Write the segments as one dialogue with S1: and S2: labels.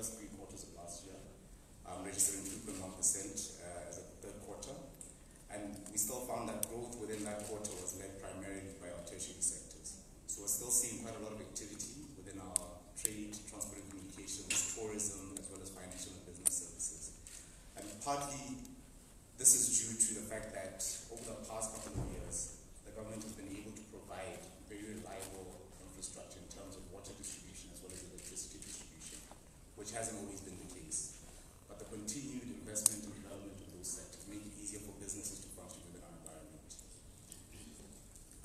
S1: first 3 quarters of last year, registering 2.1% as a third quarter. And we still found that growth within that quarter was led primarily by our tertiary sectors. So we're still seeing quite a lot of activity within our trade, transport and communications, tourism, as well as financial and business services. And partly, this is due to the fact that over the past couple of years, the government has been able to provide very reliable infrastructure in terms of water distribution as well as electricity distribution, which hasn't always been the case. But the continued investment and development of those sectors make it easier for businesses to function within our environment.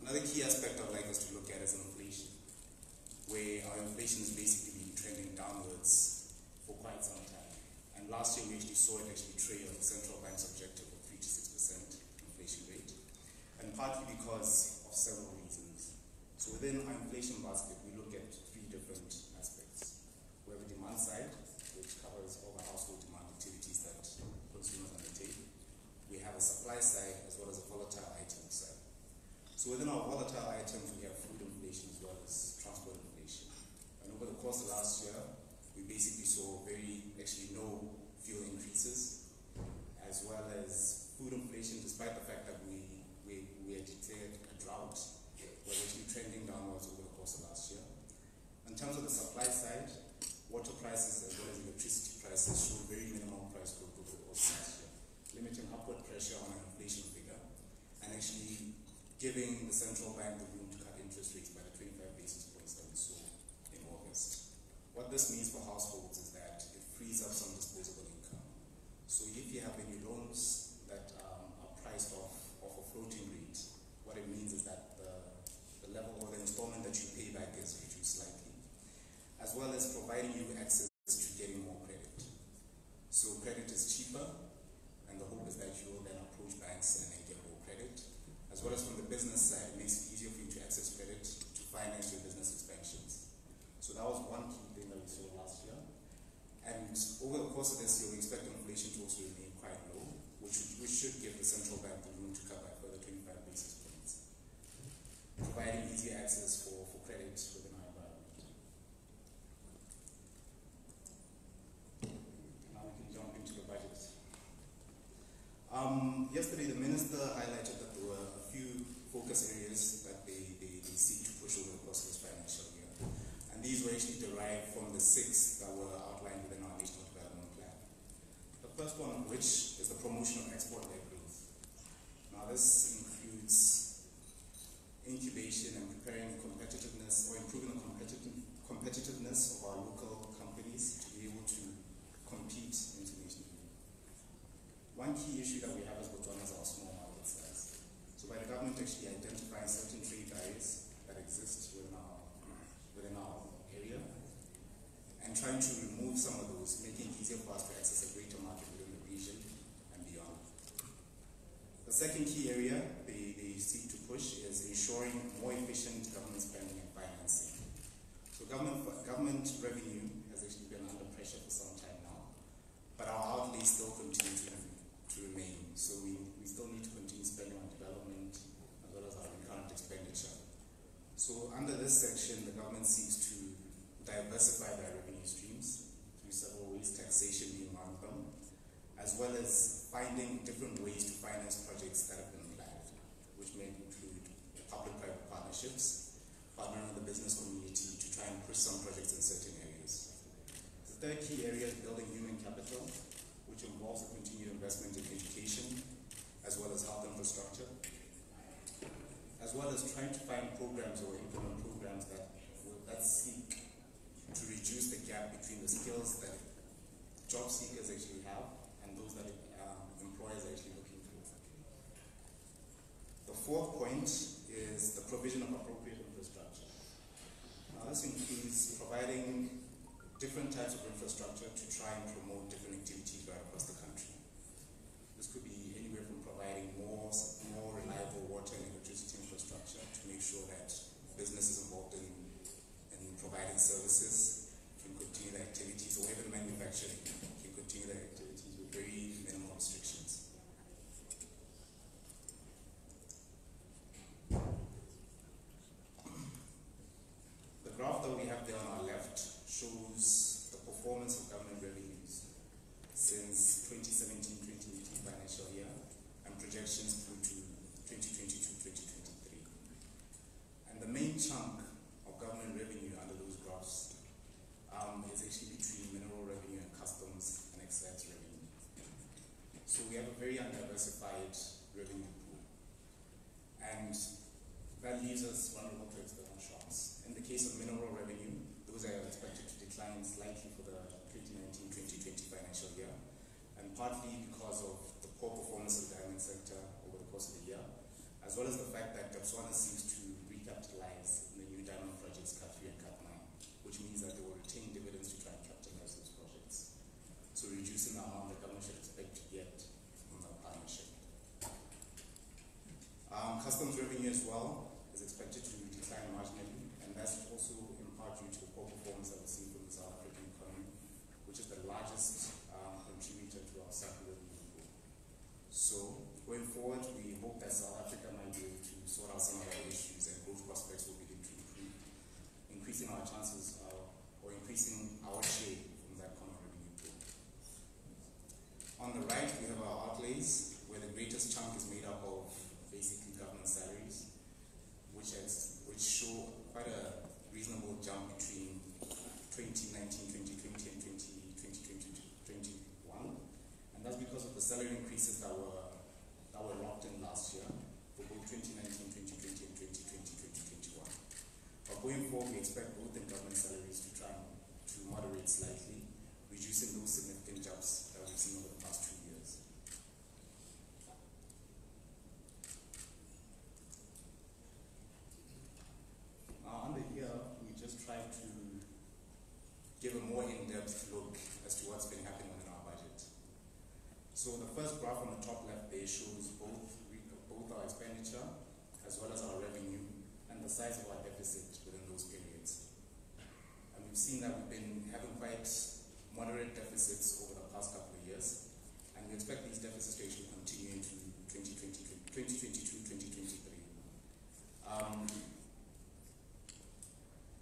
S1: Another key aspect I'd like us to look at is inflation, where our inflation has basically been trending downwards for quite some time. And last year we actually saw it actually trail the central bank's objective of 3 to 6% inflation rate, and partly because of several reasons. So within our inflation basket, we look at 3 different aspects. We have a demand side, which covers all the household demand activities that consumers undertake. We have a supply side as well as a volatile item side. So within our volatile items, we have food inflation as well as transport inflation. And over the course of last year, we basically saw actually no fuel increases, as well as food inflation, despite the fact that we had declared a drought, was actually trending downwards over the course of last year. In terms of the supply side, water prices as well as electricity prices showed very minimal price growth over the course of last year, limiting upward pressure on our inflation figure and actually giving the central bank the room to cut interest rates by the 25 basis points that we saw in August. What this means for households is that it frees up some disposable income. So if you have any loans that are priced off a floating rate, what it means is that the level or the installment that you pay back is reduced slightly, as well as providing you access to getting more credit. So credit is cheaper, and the hope is that you will then approach banks and then get more credit, as well as from the business side, it makes it easier for you to access credit to finance your business expansions. So that was one key thing that we saw last year. And over the course of this year, we expect inflation to also remain quite low, which should give the central bank the room to cut by further 25 basis points, providing easier access for credit within our environment. Now we can jump into the budget. Yesterday, the minister highlighted that there were a few focus areas that they seek to push over the course of this financial year. And these were actually derived from the 6 that were outlined within our National Development Plan. The first one of which is the promotion of export-led growth. Now this includes incubation and preparing competitiveness or improving the competitiveness of our local companies to be able to compete internationally. One key issue that we have as Botswana is our small market size. So by the government actually identifying certain trade barriers that exist within our area and trying to remove some of those, making it easier for us to access a greater market within the region and beyond. The second key area they seek to push is ensuring more efficient government spending and financing. So government revenue has actually been under pressure for some time now, but our outlays still continue to remain. So we still need to continue spending on development as well as our recurrent expenditure. So under this section, the government seeks to diversify their revenue streams through several ways, taxation being one of them, as well as finding different ways to finance projects that have been planned, which may include public-private partnerships, partnering with the business community to try and push some projects in certain areas. The third key area is building human capital, which involves a continued investment in education, as well as health infrastructure, as well as trying to find programs or implement programs that seek to reduce the gap between the skills that job seekers actually have and those that employers are actually looking for. The fourth point is the provision of appropriate infrastructure. Now this includes providing different types of infrastructure to try and promote different activities right across the country. This could be anywhere from providing more reliable water and electricity infrastructure to make sure that businesses involved in providing services can continue their activities, or even manufacturing can continue their activities with very minimal restrictions. The graph that we have there on our left shows the performance of government decline slightly for the 2019-2020 financial year, and partly because of the poor performance of the diamond sector over the course of the year, as well as the fact that Botswana seems to recapitalize in the new diamond projects Cut 3 and Cut 9, which means that they will retain dividends to try and capitalize those projects. So reducing the amount the government should expect to get from the partnership. Customs revenue as well is expected to decline marginally, and that's also in part due to the poor performance that we're seeing from the South African economy, which is the largest contributor to our SAP revenue pool. So going forward, we hope that South Africa might be able to sort out some of our issues and growth prospects will begin to improve, increasing our chances or increasing our share from that common revenue pool. On the right, we have our outlays, where the greatest chunk is made up of basically government salaries, which show quite a reasonable jump between 2019, 2020 and 2021. And that's because of the salary increases that were locked in last year for both 2019, 2020 and 2020, 2021. But going forward, we expect growth in government salaries to try to moderate slightly, reducing those significant jumps that we've seen over the past 2 years. Under here, we just try to give a more in-depth look as to what's been happening within our budget. So the first graph on the top left there shows both our expenditure as well as our revenue and the size of our deficit within those periods. And we've seen that we've been having quite moderate deficits over the past couple of years, and we expect these deficits to actually continue into 2022, 2023.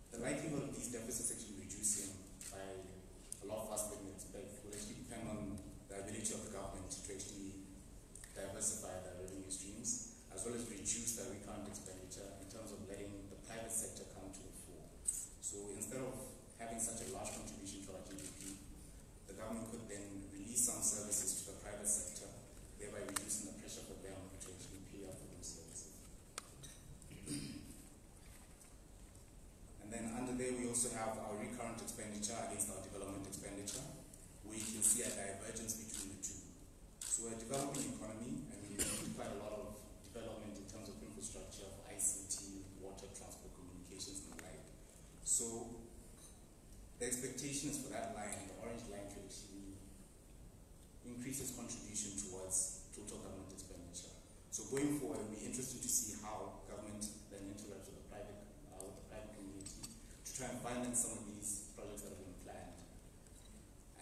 S1: The likelihood of these deficits actually reducing by a lot faster than we expect will actually depend on the ability of the government to actually diversify their revenue streams, as well as reduce their recurrent expenditure in terms of letting the private sector come to the fore. So instead of having such a large contribution to our GDP, the government could then release some services to the private sector, thereby reducing the pressure for them to actually pay up for those services. And then under there, we also have our recurrent expenditure against our development expenditure, where you can see a divergence between the two. So we're a developing economy, and we do quite a lot of development in terms of infrastructure, of ICT, water, transport, communications, and the like. So the expectation is for that line, the orange line, to actually increase its contribution towards total government expenditure. So going forward, it'll be interesting to see how government then interacts with the private community to try and finance some of these projects that have been planned,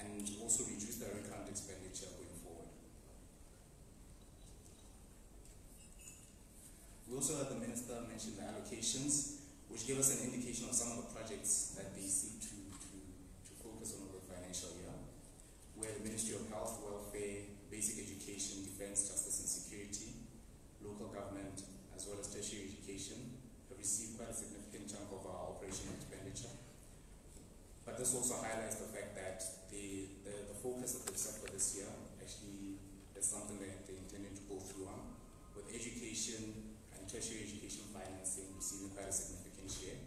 S1: and also reduce their recurrent expenditure going forward. We also heard the Minister mention the allocations, which give us an indication of some of the projects that they seek to focus on over the financial year, where the Ministry of Health, Welfare, Basic Education, Defense, Justice and Security, local government, as well as tertiary education, have received quite a significant chunk of our operational expenditure. But this also highlights the fact that the focus that they've set for this year actually is something that they're intending to go through on, with education and tertiary education financing receiving quite a significant share,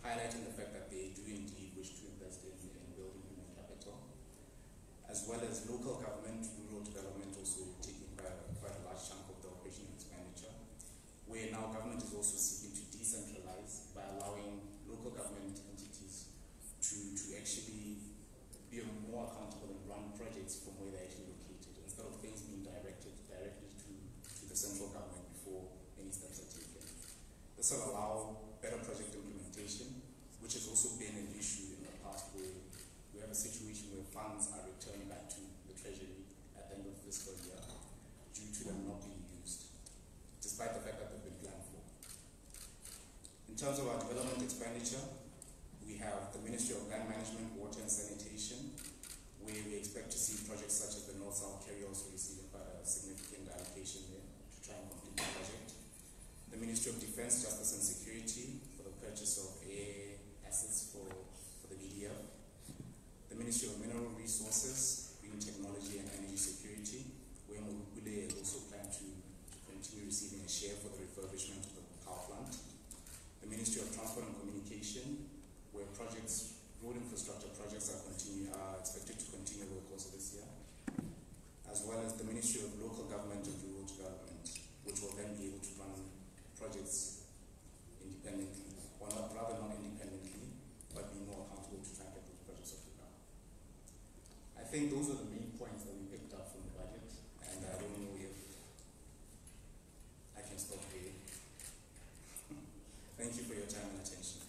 S1: highlighting the fact that they do indeed wish to invest in building human capital, as well as local government, rural development also taking quite a large chunk of the operational expenditure, where now government is also seeking to decentralize by allowing local government entities to actually be more accountable and run projects from where they're actually located, instead of things being directed directly to the central government before any steps are taken. This will allow better project implementation, which has also been an issue in the past, where we have a situation where funds are returned back to the Treasury at the end of the fiscal year due to them not being used, despite the fact that they've been planned for. In terms of our development expenditure, we have the Ministry of Land Management, Water and Sanitation, where we expect to see projects such as the North-South Carry also receiving quite a significant allocation there to try and complete the project. The Ministry of Defense, Justice and Security for the purchase of air assets for the BDF. The Ministry of Mineral Resources, Green Technology and Energy Security, where Mugule also plan to continue receiving a share for the refurbishment of the power plant. The Ministry of Transport and Communication, where road infrastructure infrastructure projects are expected to continue over the course of this year, as well as the Ministry of Local Government and Rural Development, which will then be able to run projects independently, or rather not independently, but be more accountable to try and get those projects off the ground. I think those are the main points that we picked up from the budget, and I don't know if I can stop there. Thank you for your time and attention.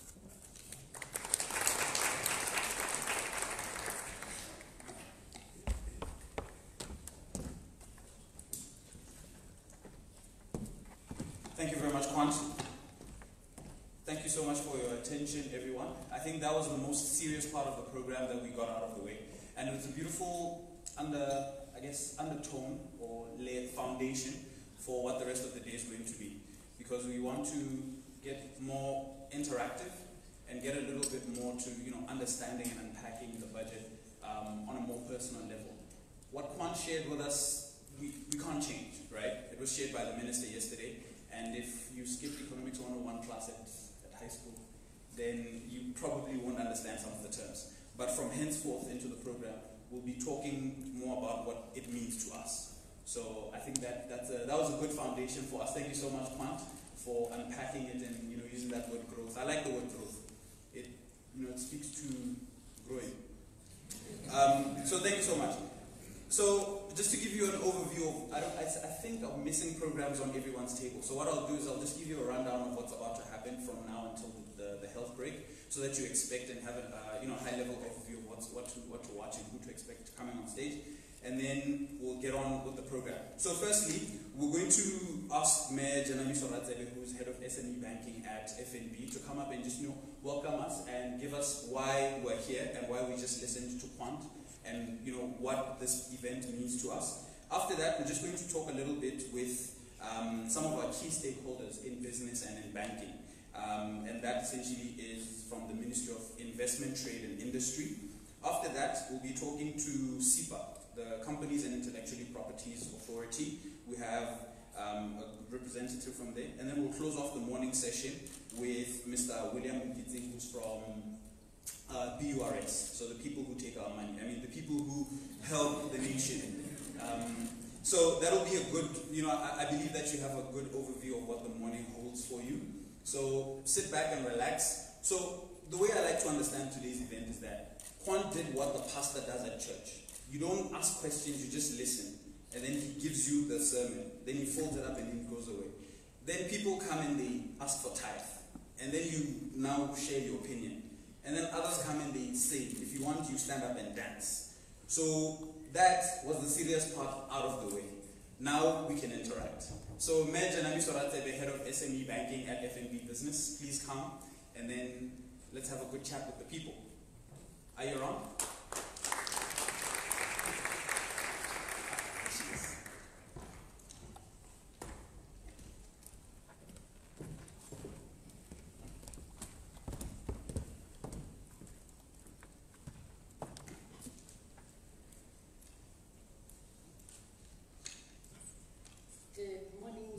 S2: Thank you very much, Quant. Thank you so much for your attention, everyone. I think that was the most serious part of the program that we got out of the way. And it was a beautiful undertone or layer foundation for what the rest of the day is going to be. Because we want to get more interactive and get a little bit more to understanding and unpacking the budget on a more personal level. What Quant shared with us, we can't change, right? It was shared by the minister yesterday. And if you skipped Economics 101 class at high school, then you probably won't understand some of the terms. But from henceforth into the program, we'll be talking more about what it means to us. So I think that was a good foundation for us. Thank you so much, Quant, for unpacking it and using that word growth. I like the word growth. It speaks to growing. So thank you so much. So just to give you an overview of, I think I'm missing programs on everyone's table. So what I'll do is I'll just give you a rundown of what's about to happen from now until the health break, so that you expect and have a high level overview of what to watch and who to expect coming on stage, and then we'll get on with the program. So firstly, we're going to ask Mayor Janami Soratsebe, who's head of SME banking at Fnbb, to come up and just welcome us and give us why we're here and why we just listened to Quant, and what this event means to us. After that, we're just going to talk a little bit with some of our key stakeholders in business and in banking. And that essentially is from the Ministry of Investment, Trade and Industry. After that, we'll be talking to SIPA, the Companies and Intellectual Properties Authority. We have a representative from there. And then we'll close off the morning session with Mr. William Mkitsi, who's from BURS, so the people who take our money. I mean, the people who help the nation. So that'll be a good, I believe that you have a good overview of what the morning holds for you. So sit back and relax. So the way I like to understand today's event is that Quant did what the pastor does at church. You don't ask questions, you just listen. And then he gives you the sermon. Then he folds it up and then he goes away. Then people come and they ask for tithe. And then you now share your opinion. And then others come and they say, if you want, you stand up and dance. So that was the serious part out of the way. Now we can interact. So Mayor Janami Soratsebe, head of SME banking at Fnbb Business, please come and then let's have a good chat with the people. Are you around?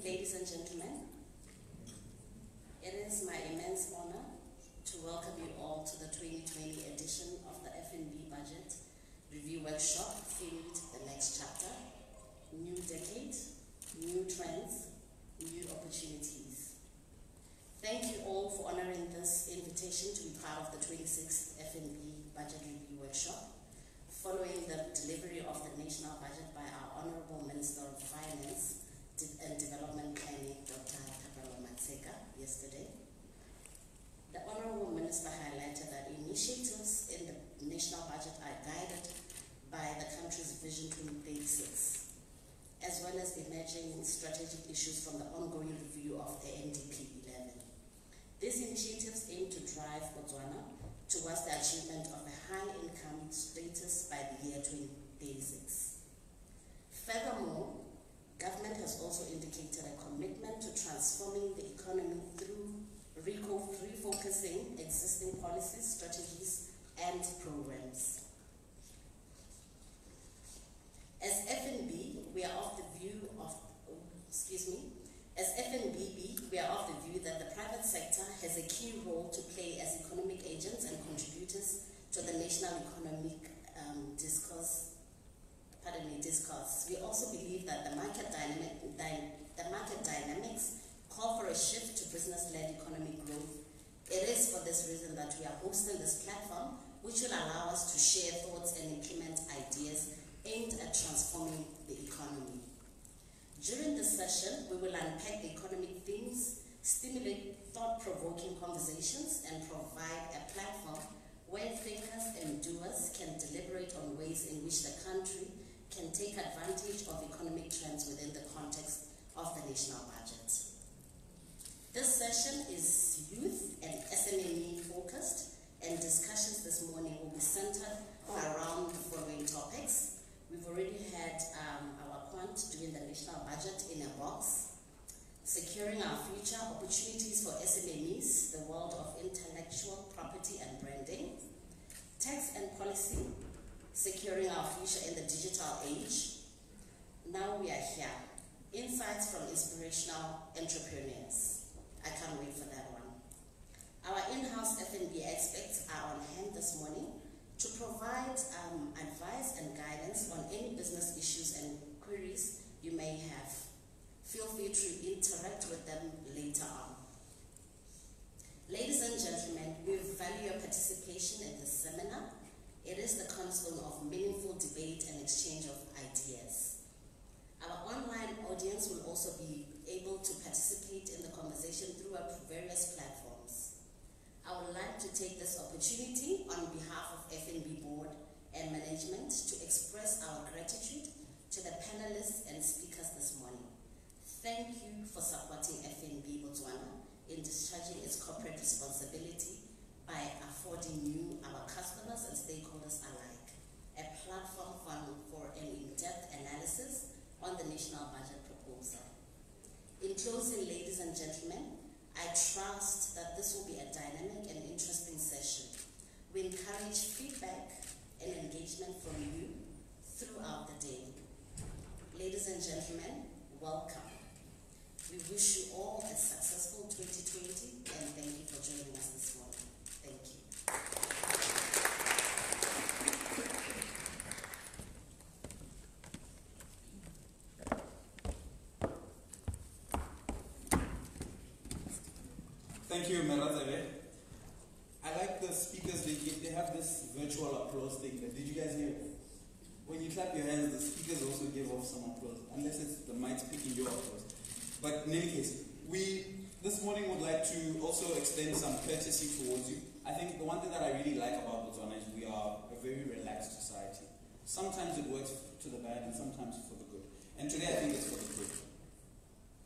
S3: Ladies and gentlemen, it is my immense honor to welcome you all to the 2020 edition of the Fnbb Budget Review Workshop themed The Next Chapter, New Decade, New Trends, New Opportunities. Thank you all for honoring this invitation to be part of the 26th Fnbb Budget Review Workshop, following the delivery of the national budget by our Honorable Minister of Finance and Development Planning, Dr. yesterday. The Honorable Minister highlighted that initiatives in the national budget are guided by the country's Vision 2036, as well as emerging strategic issues from the ongoing review of the NDP 11. These initiatives aim to drive Botswana towards the achievement of a high-income status by the year 2036. Furthermore, government has also indicated a commitment to transforming the economy through refocusing existing policies, strategies, and programs. As FNB, we are of the view that the private sector has a key role to play as economic agents and contributors to the national national economic discourse. We also believe that the market dynamics call for a shift to business-led economic growth. It is for this reason that we are hosting this platform, which will allow us to share thoughts and implement ideas aimed at transforming the economy. During this session, we will unpack the economic themes, stimulate thought-provoking conversations, and provide a platform where thinkers and doers can deliberate on ways in which the country can take advantage of economic trends within the context of the national budget. This session is youth and SME focused, and discussions this morning will be centered around the following topics. We've already had our quant doing the national budget in a box, securing our future, opportunities for SMEs, the world of intellectual property and branding, tax and policy, securing our future in the digital age. Now we are here. Insights from inspirational entrepreneurs. I can't wait for that one. Our in-house Fnbb experts are on hand this morning to provide advice and guidance on any business issues and queries you may have. Feel free to interact with them later on. Ladies and gentlemen, we value your participation in this seminar. It is the cornerstone of meaningful debate and exchange of ideas. Our online audience will also be able to participate in the conversation through our various platforms. I would like to take this opportunity on behalf of Fnbb Board and Management to express our gratitude to the panelists and speakers this morning. Thank you for supporting Fnbb Botswana in discharging its corporate responsibility by affording you, our customers and stakeholders alike, a platform for an in-depth analysis on the national budget proposal. In closing, ladies and gentlemen, I trust that this will be a dynamic and interesting session. We encourage feedback and engagement from you throughout the day. Ladies and gentlemen, welcome. We wish you all a successful 2020 and thank you for joining us this morning. Thank you.
S2: Thank you, Merazave. I like the speakers, they have this virtual applause thing. Did you guys hear it? When you clap your hands, the speakers also give off some applause, unless it's the mics picking your applause. But in any case, we this morning would like to also extend some courtesy towards you. I think the one thing that I really like about Botswana is we are a very relaxed society. Sometimes it works to the bad and sometimes for the good. And today I think it's for the good.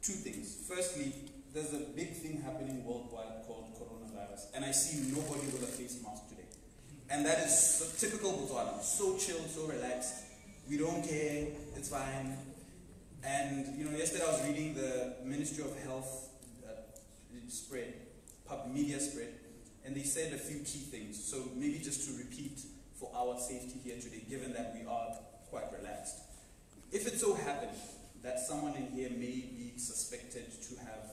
S2: Two things. Firstly, there's a big thing happening worldwide called coronavirus. And I see nobody with a face mask today. And that is so typical Botswana. So chill, so relaxed. We don't care. It's fine. And yesterday I was reading the Ministry of Health media spread, and they said a few key things. So maybe just to repeat for our safety here today, given that we are quite relaxed. If it so happens that someone in here may be suspected to have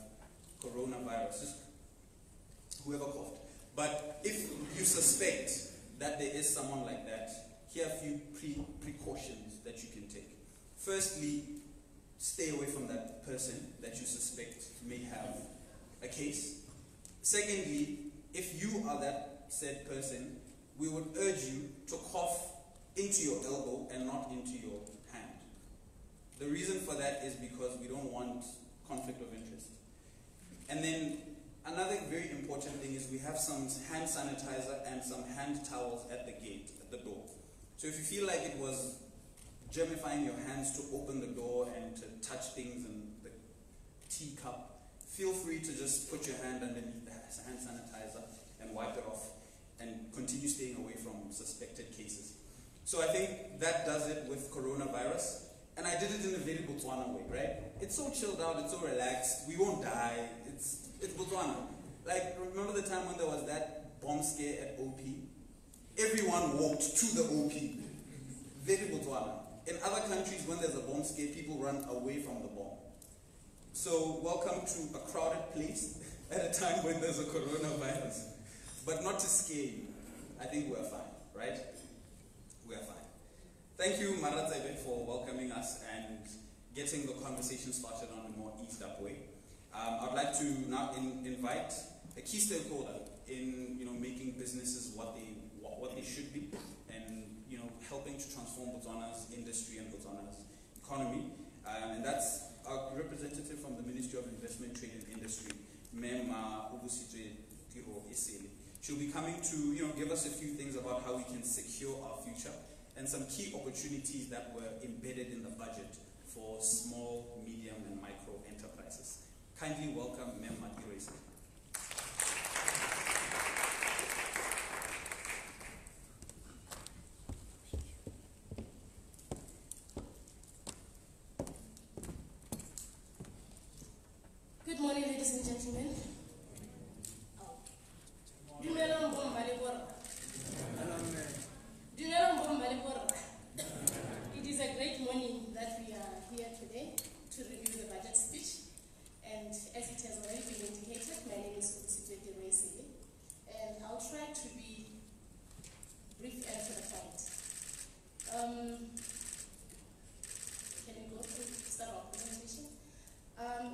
S2: coronavirus, whoever coughed, but if you suspect that there is someone like that, here are a few precautions that you can take. Firstly, stay away from that person that you suspect may have a case. Secondly, if you are that said person, we would urge you to cough into your elbow and not into your hand. The reason for that is because we don't want conflict of interest. And then another very important thing is we have some hand sanitizer and some hand towels at the gate, at the door. So if you feel like it was germifying your hands to open the door and to touch things in the teacup, feel free to just put your hand underneath the hand sanitizer and wipe it off and continue staying away from suspected cases. So I think that does it with coronavirus. And I did it in a very Botswana way, right? It's so chilled out, it's so relaxed, we won't die, it's Botswana. Like, remember the time when there was that bomb scare at OP? Everyone walked to the OP. Very Botswana. In other countries, when there's a bomb scare, people run away from the bomb. So, welcome to a crowded place at a time when there's a coronavirus. But not to scare you. I think we're fine, right? thank you, Maratsebe, for welcoming us and getting the conversation started on a more eased up way. I'd like to now invite a key stakeholder in making businesses what they should be, and helping to transform Botswana's industry and Botswana's economy. And that's our representative from the Ministry of Investment, Trade and Industry, Mema Ubusitwe Tiro Isili. She'll be coming to give us a few things about how we can secure our future and some key opportunities that were embedded in the budget for small, medium, and micro enterprises. Kindly welcome Mema Tiro Isili.
S4: Good morning, ladies and gentlemen. It is a great morning that we are here today to review the budget speech. And as it has already been indicated, my name is Ubusitwe Tiro, and I'll try to be brief and to the point. Can we go through start our presentation?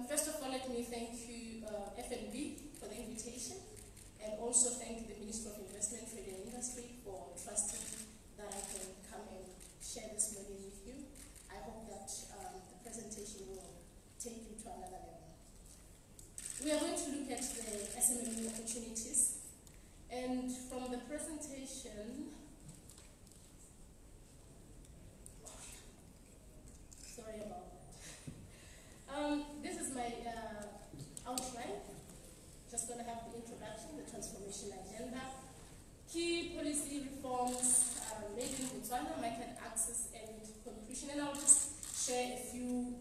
S4: First of all, let me thank you, Fnbb, for the invitation, and also thank the Minister of Investment, Trade and Industry for trusting that I can come and share this morning with you. I hope that the presentation will take you to another level. We are going to look at the SME opportunities, and from the presentation, sorry about that. This is my outline. Just going to have the introduction, the transformation agenda, key policy reforms made in Botswana, market access, and conclusion. And I'll just share a few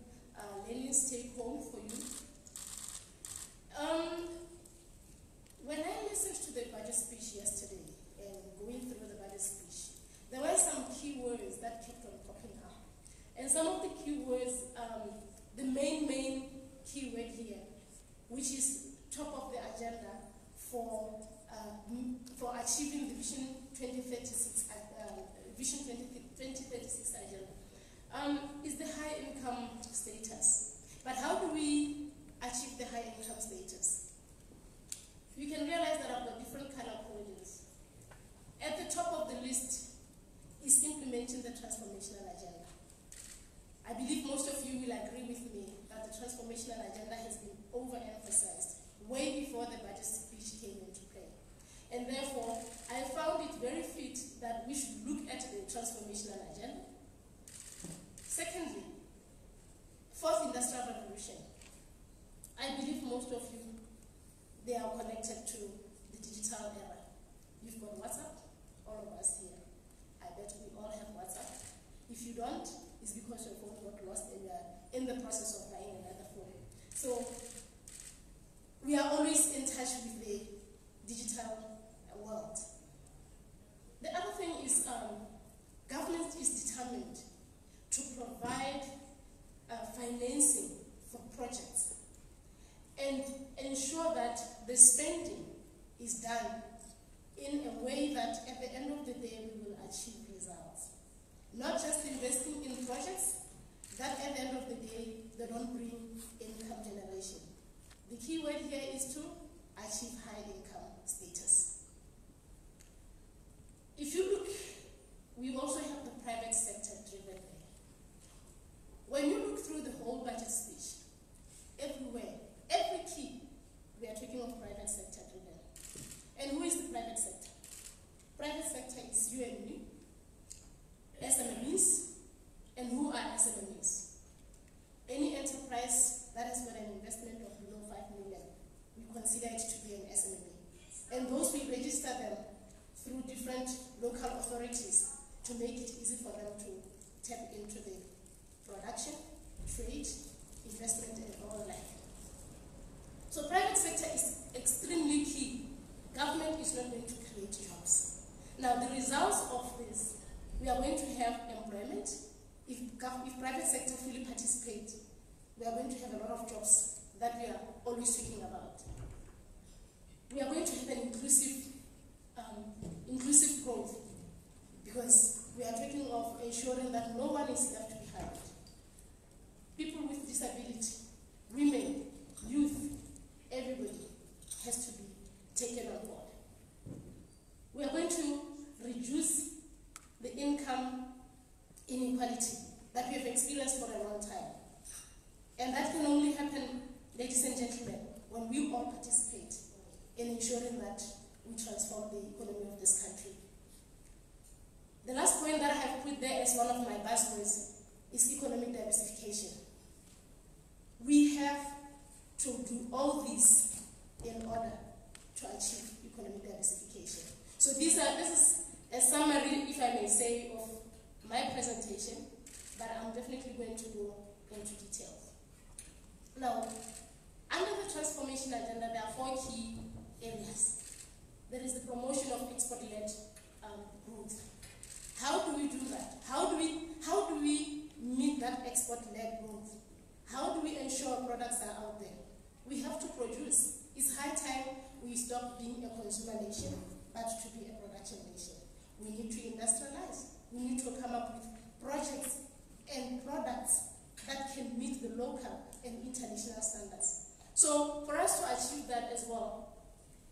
S4: learnings take home for you. When I listened to the budget speech yesterday and going through the budget speech, there were some key words that kept on popping up. And some of the key words, the main key word here, which is top of the agenda for achieving the Vision 2036 agenda, is the high income status. But how do we achieve the high income status? You can realize that I've got different color codings. At the top of the list is implementing the transformational agenda. I believe most of you will agree with me that the transformational agenda has been overemphasized way before the budget speech came into play. And therefore, I found it very fit that we should look at the transformational agenda. Secondly, fourth industrial revolution. I believe most of you, they are connected to the digital era. You've got WhatsApp, all of us here. I bet we all have WhatsApp. If you don't, it's because your phone got lost and you are in the process of buying another phone. So we are always in touch with the digital world. The other thing is government is determined to provide financing for projects and ensure that the spending is done in a way that at the end of the day we will achieve results. Not just investing in projects that at the end of the day they don't bring income generation. The key word here is to achieve high income status. If you look, we also have the private sector driven there. When you look through the whole budget speech, everywhere, every key, we are talking of private sector driven. And who is the private sector? Private sector is you and me, SMEs, and who are SMEs? Any enterprise that has got an investment of below 5 million, we consider it to be an SME. And those we register them through different local authorities to make it easy for them to tap into the production, trade, investment, and all that. So private sector is extremely key. Government is not going to create jobs. Now the results of this, we are going to have employment. If private sector fully participate, we are going to have a lot of jobs that we are always talking about. We are going to have an inclusive growth, because we are talking of a ensuring that no one is left behind. People with disability, women, youth, everybody has to be taken on board. We are going to reduce the income inequality that we have experienced for a long time. And that can only happen, ladies and gentlemen, when we all participate in ensuring that we transform the economy of this country. The last point that I have put there as one of my buzzwords is economic diversification. We have to do all this in order to achieve economic diversification. So this is a summary, if I may say, of my presentation, but I'm definitely going to go into details. Now, under the transformation agenda, there are 4 key areas. There is the promotion of export-led growth. How do we do that? How do we meet that export-led growth? How do we ensure products are out there? We have to produce. It's high time we stop being a consumer nation, but to be a production nation. We need to industrialize. We need to come up with projects and products that can meet the local and international standards. So for us to achieve that as well,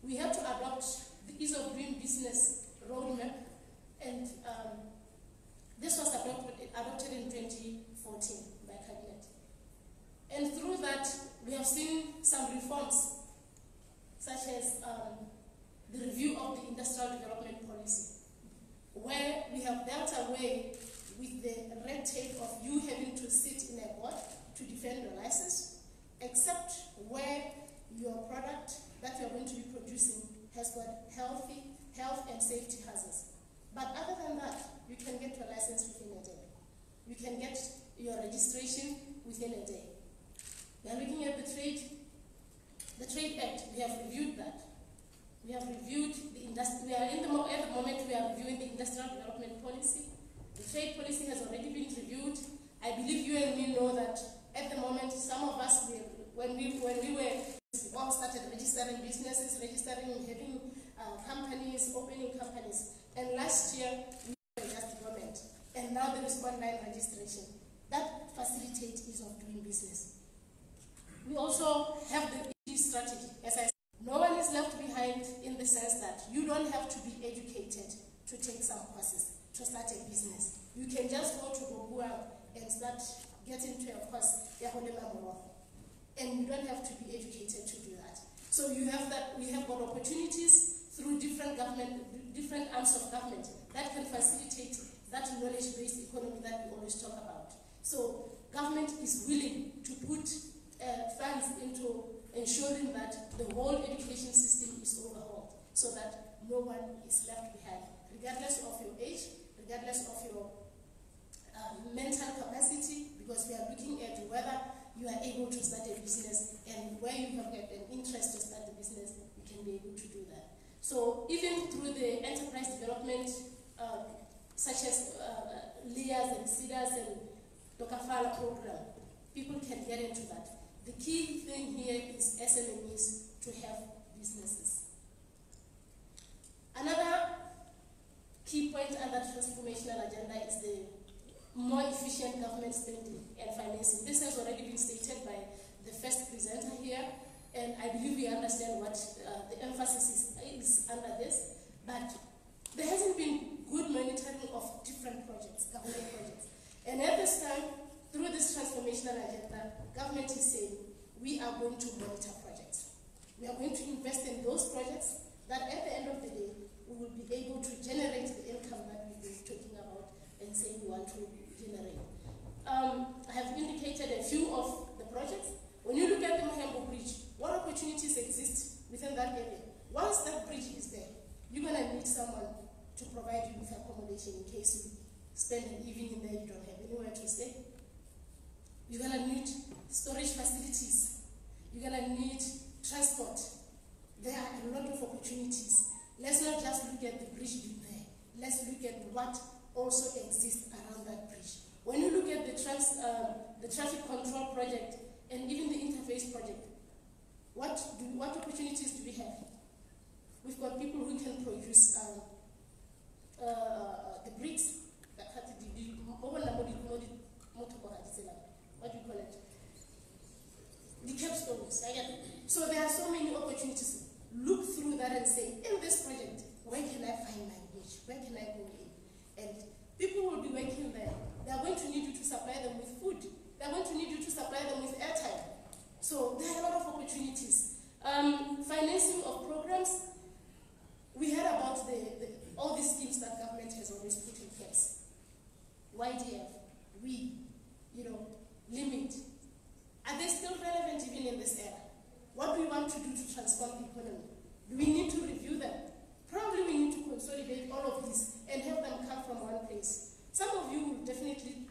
S4: we have to adopt the ease of doing business roadmap, and this was adopted in 2014 by Cabinet. And through that, we have seen some reforms, such as the review of the industrial development policy, where we have dealt away with the red tape of you having to sit in a board to defend your license, except where your product that you are going to be producing has got health and safety hazards. But other than that, you can get your license within a day. You can get your registration within a day. We are looking at the Trade Act. We have reviewed that. We have reviewed the industry. At the moment we are reviewing the industrial development policy. The trade policy has already been reviewed. I believe you and me know that at the moment, some of us, when we all started registering businesses, having companies, opening companies. And last year, we were just government. And now there is online registration. That facilitates ease of doing business. We also have the ED strategy. As I said, no one is left behind in the sense that you don't have to be educated to take some courses to start a business. You can just go to Google and start getting into a course, and you don't have to be educated to do that. So you have that. We have got opportunities through different arms of government that can facilitate that knowledge-based economy that we always talk about. So government is willing to put funds into ensuring that the whole education system is overhauled so that no one is left behind, regardless of your age, regardless of your mental capacity, because we are looking at whether you are able to start a business, and where you have an interest to start a business, you can be able to do that. So even through the enterprise development, such as LEAs and CEDAs and Tokafala program, people can get into that. The key thing here is SMEs to have businesses. Another key point under the transformational agenda is the more efficient government spending and financing. This has already been stated by the first presenter here, and I believe we understand what the emphasis is under this, but there hasn't been good monitoring of different projects, government projects. And at this time, through this transformational agenda, government is saying, we are going to monitor projects. We are going to invest in those projects that at the end of the day, we will be able to generate the income that we've been talking about and saying we want to generate. I have indicated a few of the projects. When you look at the Mahembo Bridge, what opportunities exist within that area? Once that bridge is there, you're going to need someone to provide you with accommodation in case you spend an evening there, you don't have anywhere to stay. You're going to need storage facilities. You're going to need transport. There are a lot of opportunities. Let's not just look at the bridge being there. Let's look at what also exists around that bridge. When you look at the traffic control project and even the interface project, what opportunities do we have? We've got people who can produce the bricks, they are going to need you to supply them with food. They are going to need you to supply them with airtime. So there are a lot of opportunities. Financing of programs. We heard about all these schemes that government has always put in place. YDF, limit. Are they still relevant even in this era? What do we want to do to transform the economy? Do we need to review them? Probably we need to consolidate all of these and have them come from one place. Some of you will definitely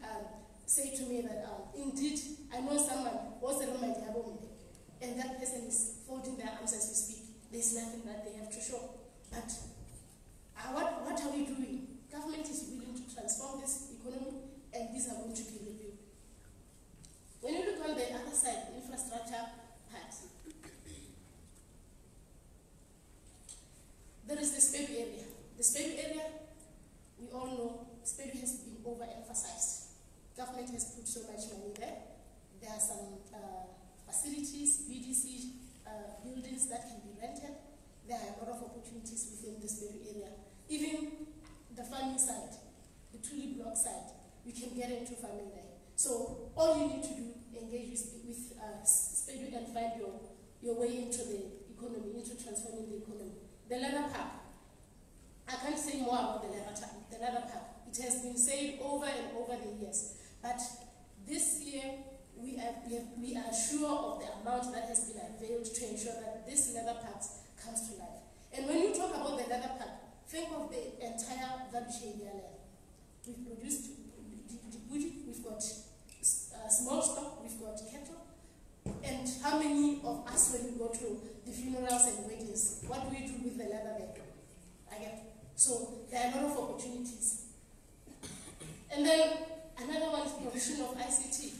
S4: say to me that, indeed, I know someone was a Gaborone, and that person is folding their arms as we speak. There's nothing that they have to show. But what are we doing? Government is willing to transform this economy, and these are going to be reviewed. When you look on the other side, infrastructure part, there is the Fnbb area. The Fnbb area, we all know, Fnbb has been overemphasized. Government has put so much money there. There are some facilities, BDC buildings that can be rented. There are a lot of opportunities within the Fnbb area. Even the farming side, the tulip block side, you can get into farming there. So all you need to do, engage with Fnbb and find your way into the economy, into transforming the economy. The leather park. I can't say more about the leather park. It has been said over and over the years. But this year, we are sure of the amount that has been availed to ensure that this leather park comes to life. And when you talk about the leather park, think of the entire value chain here. We've produced bougie, we've got small stock, we've got cattle. And how many of us, when we go to the funerals and weddings, what do we do with the leather bag? Again. So there are a lot of opportunities. And then another one is provision of ICT.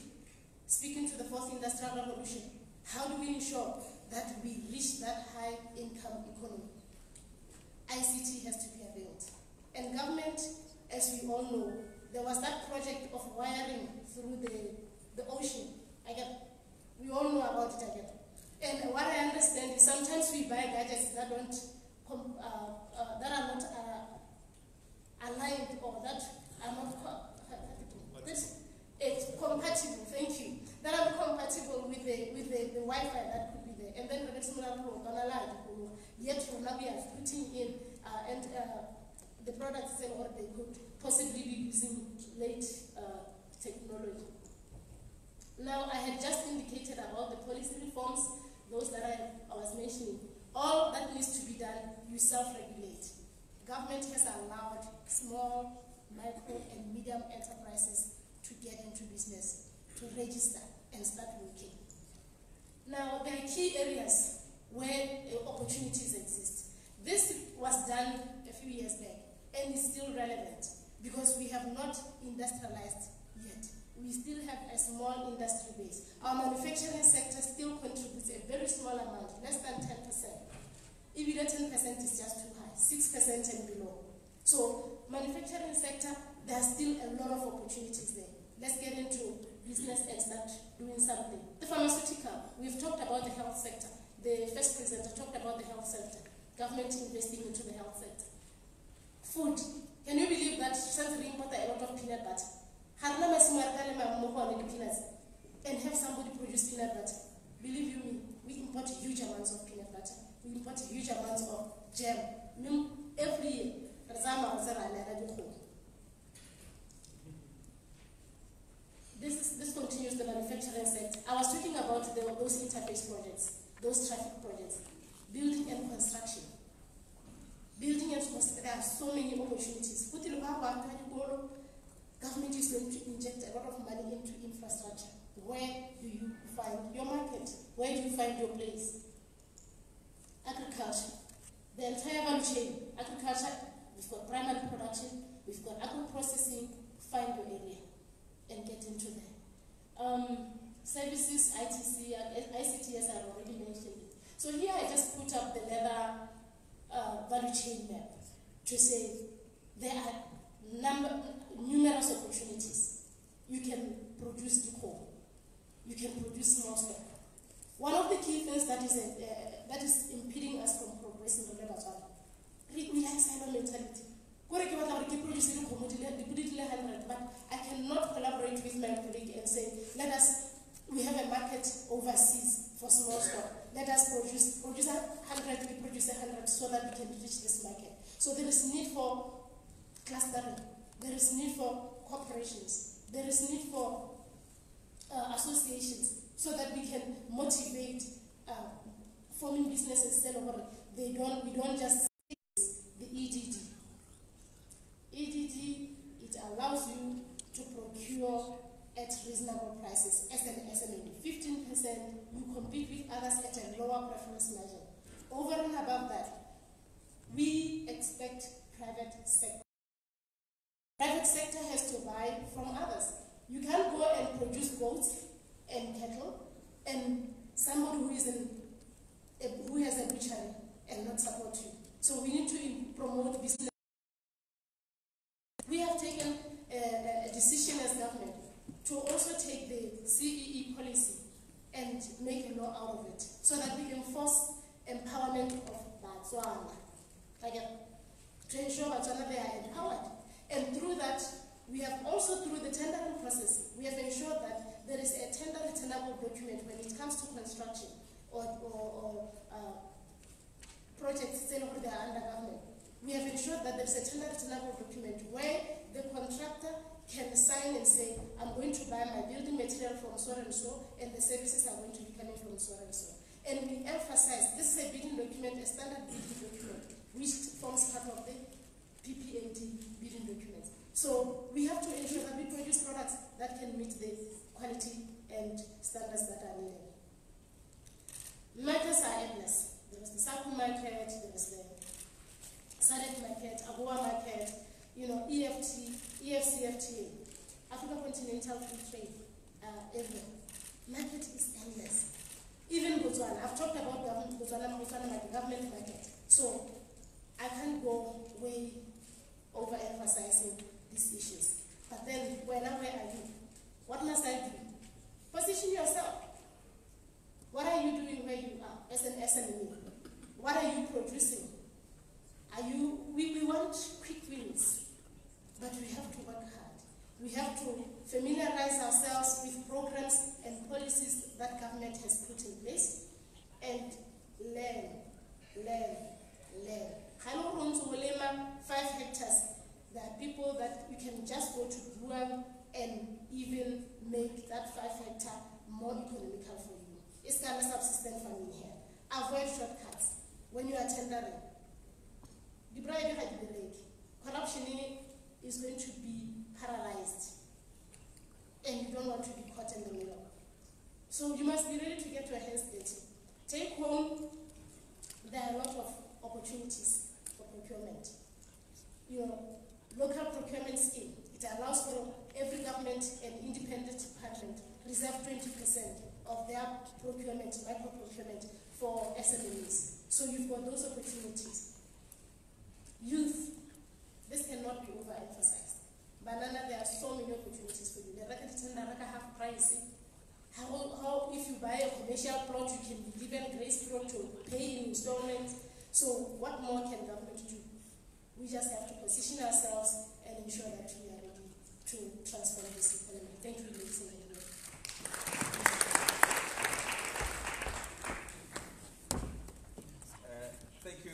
S4: Speaking to the fourth industrial revolution, how do we ensure that we reach that high income economy? ICT has to be availed. And government, as we all know, there was that project of wiring through the ocean. Again, we all know about it again. And what I understand is sometimes we buy gadgets that don't that are not aligned or that are not compatible. Thank you. That are compatible with the Wi-Fi that could be there. And then yet we are putting in and the products and what they could possibly be using late technology. Now, I had just indicated about the policy reforms, those that I was mentioning. All that needs to be done, you self-regulate. Government has allowed small, micro, and medium enterprises to get into business, to register, and start working. Now, there are key areas where opportunities exist. This was done a few years back, and is still relevant, because we have not industrialized yet. We still have a small industry base. Our manufacturing sector still contributes a very small amount, less than 10%. Even 10% is just too high, 6% and below. So, manufacturing sector, there are still a lot of opportunities there. Let's get into business and start doing something. The pharmaceutical, we've talked about the health sector. The first presenter talked about the health sector. Government investing into the health sector. Food. Can you believe that Shanti import a lot of peanut butter? And have somebody produce peanut butter. Believe you me, we import huge amounts of peanut butter. We import huge amounts of jam. Every year. This continues the manufacturing sector. I was talking about those interface projects, those traffic projects, building and construction. Building and construction, there are so many opportunities. Government is going to inject a lot of money into infrastructure. Where do you find your market? Where do you find your place? Agriculture. The entire value chain. Agriculture, we've got primary production, we've got agro-processing. Find your area and get into there. Services, ICT, as I've already mentioned. So here I just put up the leather value chain map to say there are numerous opportunities. You can produce decor. You can produce small stock. One of the key things that is impeding us from progressing in Botswana, we like silo mentality. But I cannot my colleague and say, we have a market overseas for small stock. Let us produce 100, we produce 100 so that we can reach this market. So there is need for clustering, there is need for corporations, there is need for associations so that we can motivate forming businesses all over. We don't just the EDD. EDD, it allows you to procure at reasonable prices as an SME. 15%, you compete with others at a lower preference margin. Over and above that, we expect private sector. Private sector has to buy from others. You can't go and produce goats and cattle and somebody who has a butchery and not support you. So we need to promote business. We have taken a decision as government to also take the CEE policy and make a law out of it so that we enforce empowerment of Botswana. To ensure Botswana they are empowered. And through that, we have also, through the tendering process, we have ensured that there is a tender returnable document when it comes to construction or projects that are under government. We have ensured that there is a tender returnable document where the contractor can sign and say, I'm going to buy my building material from so and so, and the services are going to be coming from so and so. And we emphasize this is a bidding document, a standard bidding document, which forms part of the PPAD bidding documents. So we have to ensure that we produce products that can meet the quality and standards that are needed. Markets are endless. There is the Saku market, there is the SADC market, AGOA market, EFT, EFCFTA, Africa Continental Free Trade area. Market is endless. Even Botswana, I've talked about Botswana market, government market. So I can't go way overemphasizing these issues. But then, where are you? What must I do? Position yourself. What are you doing where you are as an SME? What are you producing? We want quick wins, but we have to work hard. We have to familiarize ourselves with programs and policies that government has put in place and learn. 5 hectares. There are people that you can just go to Buang and even make that 5 hectare more economical for you. It's kind of subsistence farming here. Avoid shortcuts when you are tendering. Corruption is going to be paralyzed, and you don't want to be caught in the middle. So you must be ready to get your hands dirty. Take home, there are a lot of opportunities for procurement. Your local procurement scheme, it allows for every government and independent department reserve 20% of their procurement, micro procurement for SMEs. So you've got those opportunities. Youth, this cannot be overemphasized. Banana, there are so many opportunities for you. The record tender half pricing. How if you buy a commercial plot, you can be given grace period to pay in installments. So what more can government do? We just have to position ourselves and ensure that we are ready to transform this economy. Thank you, ladies and gentlemen.
S2: Thank you,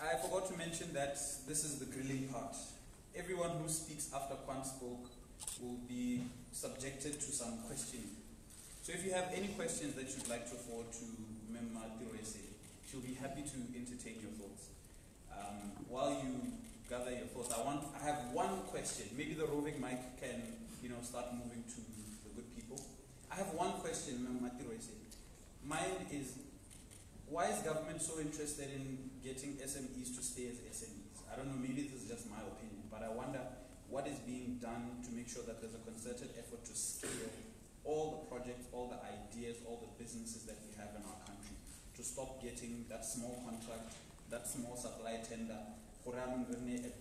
S2: I forgot to mention that this is the grilling part. Everyone who speaks after Kwan spoke will be subjected to some questioning. So if you have any questions that you'd like to forward to Memma Tiroese, she'll be happy to entertain your thoughts. While you gather your thoughts, I have one question. Maybe the roving mic can, start moving to the good people. I have one question, Memma Tiroese. Mine is, why is government so interested in getting SMEs to stay as SMEs? I don't know, maybe this is just my opinion, but I wonder what is being done to make sure that there's a concerted effort to scale all the projects, all the ideas, all the businesses that we have in our country, to stop getting that small contract, that small supply tender, for a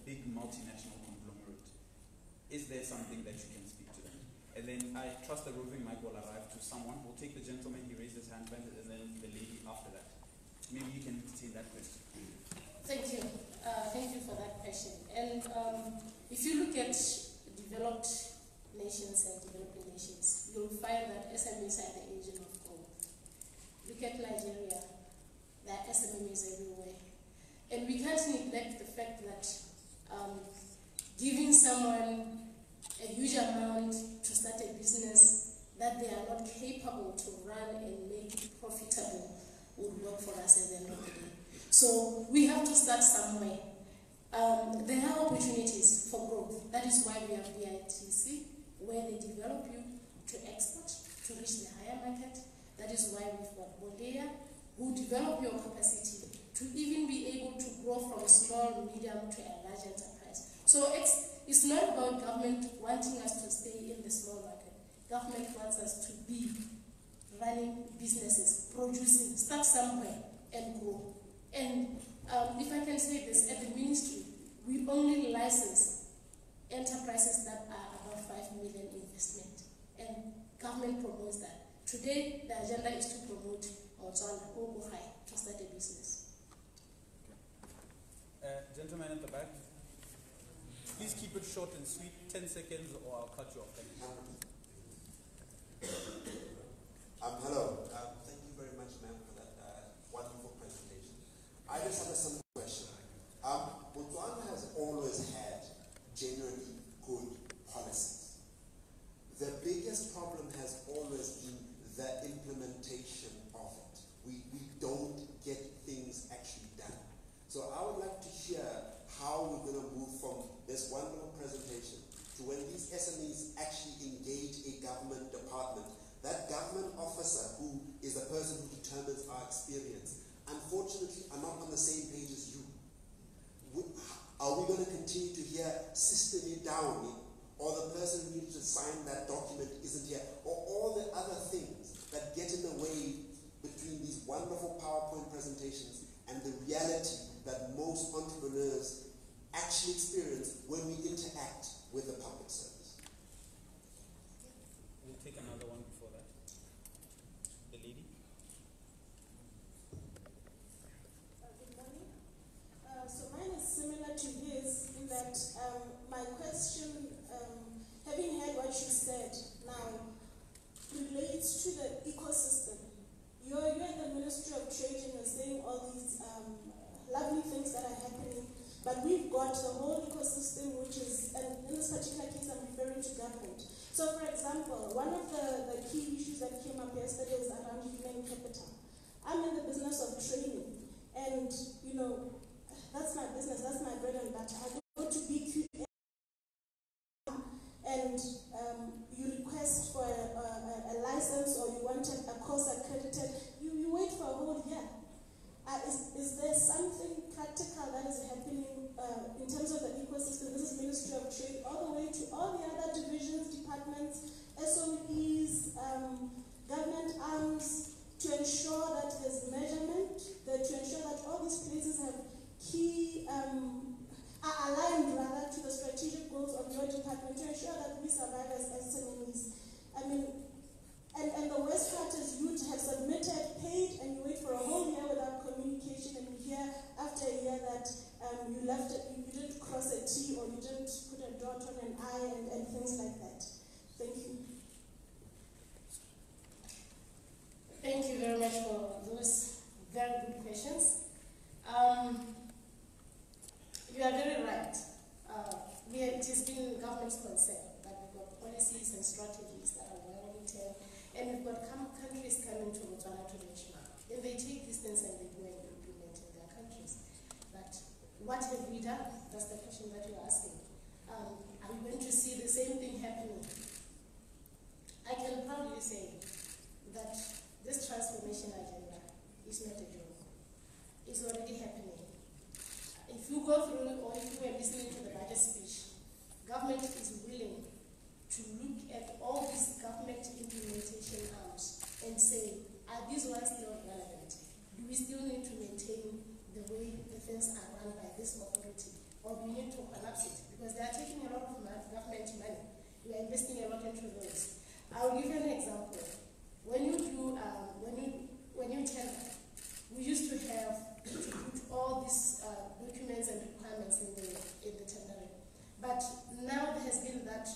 S2: big multinational conglomerate. Is there something that you can speak to them? And then I trust the roving mic will arrive to someone. We'll take the gentleman, he raised his hand, and then the lady after that. Maybe you can entertain that question.
S4: Thank you. Thank you for that question. And if you look at developed nations and developing nations, you'll find that SMEs are the engine of growth. Look at Nigeria, there are SMEs everywhere. And we can't neglect the fact that giving someone a huge amount to start a business that they are not capable to run and make it profitable would work for us at the end of the day. So we have to start somewhere. There are opportunities for growth. That is why we have GICC, where they develop you to export, to reach the higher market. That is why we've got Bodea, who develop your capacity to even be able to grow from a small, medium to a large enterprise. So it's not about government wanting us to stay in the small market. Government wants us to be running businesses, producing, start somewhere and grow. And if I can say this, at the ministry, we only license enterprises that are above 5 million investment. And government promotes that. Today, the agenda is to promote Botswana or go high to start a business.
S2: Gentleman at the back, please keep it short and sweet, 10 seconds or I'll cut you off. Thank you.
S5: Hello. Thank you very much, ma'am, for that wonderful presentation. I just have a simple question. Botswana has always had generally good policies. The biggest problem has always been the implementation of it. We don't get things actually done. So I would like to hear how we're going to move from this wonderful presentation to when these SMEs actually engage a government department. That government officer who is the person who determines our experience, unfortunately, are not on the same page as you. Are we going to continue to hear system down, or the person who needs to sign that document isn't here, or all the other things that get in the way between these wonderful PowerPoint presentations and the reality that most entrepreneurs actually experience when we interact with the public service?
S2: We'll take another one before that. The lady.
S6: Good morning. So mine is similar to his in that my question, having heard what you said now, relates to the ecosystem. You're in the Ministry of Trade and you're saying all these lovely things that are happening, but we've got the whole ecosystem, which is, and in this particular case I'm referring to government. So for example, one of the key issues that came up yesterday is around human capital. I'm in the business of training, and you know, that's my business, that's my bread and butter. I go to BQ and you request for a license, or you want a course accredited, you wait for a whole year. Is there something practical that is happening in terms of the ecosystem? This is Ministry of Trade, all the way to all the other divisions, departments, SOEs, government arms, to ensure that there's measurement, to ensure that all these places have key, are aligned rather to the strategic goals of your department, to ensure that we survive as SMEs. I mean, and the worst part is you have submitted, paid, and you wait for a whole year without communication, and you hear after a year that you left it, you didn't cross a T, or you didn't put a dot on an I, and things like that. Thank you.
S4: Thank you very much for those very good questions. You are very right. It has been government's concern that we've got policies and strategies that are well written, and we've got countries coming to Botswana to benchmark. And they take these things and they go and implement in their countries. But what have we done? That's the question that you're asking. Are we going to see the same thing happening? I can proudly say that this transformation agenda is not a joke. It's already happening. If you go through, or if you were listening to the budget speech, government is willing to look at all these government implementation arms and say, are these ones still relevant? Do we still need to maintain the way the things are run by this authority? Or do we need to collapse it? Because they are taking a lot of government money. We are investing a lot into those. I'll give you an example. When you do, when you tender, we used to have to put all these documents and requirements in the tendering. But now there has been that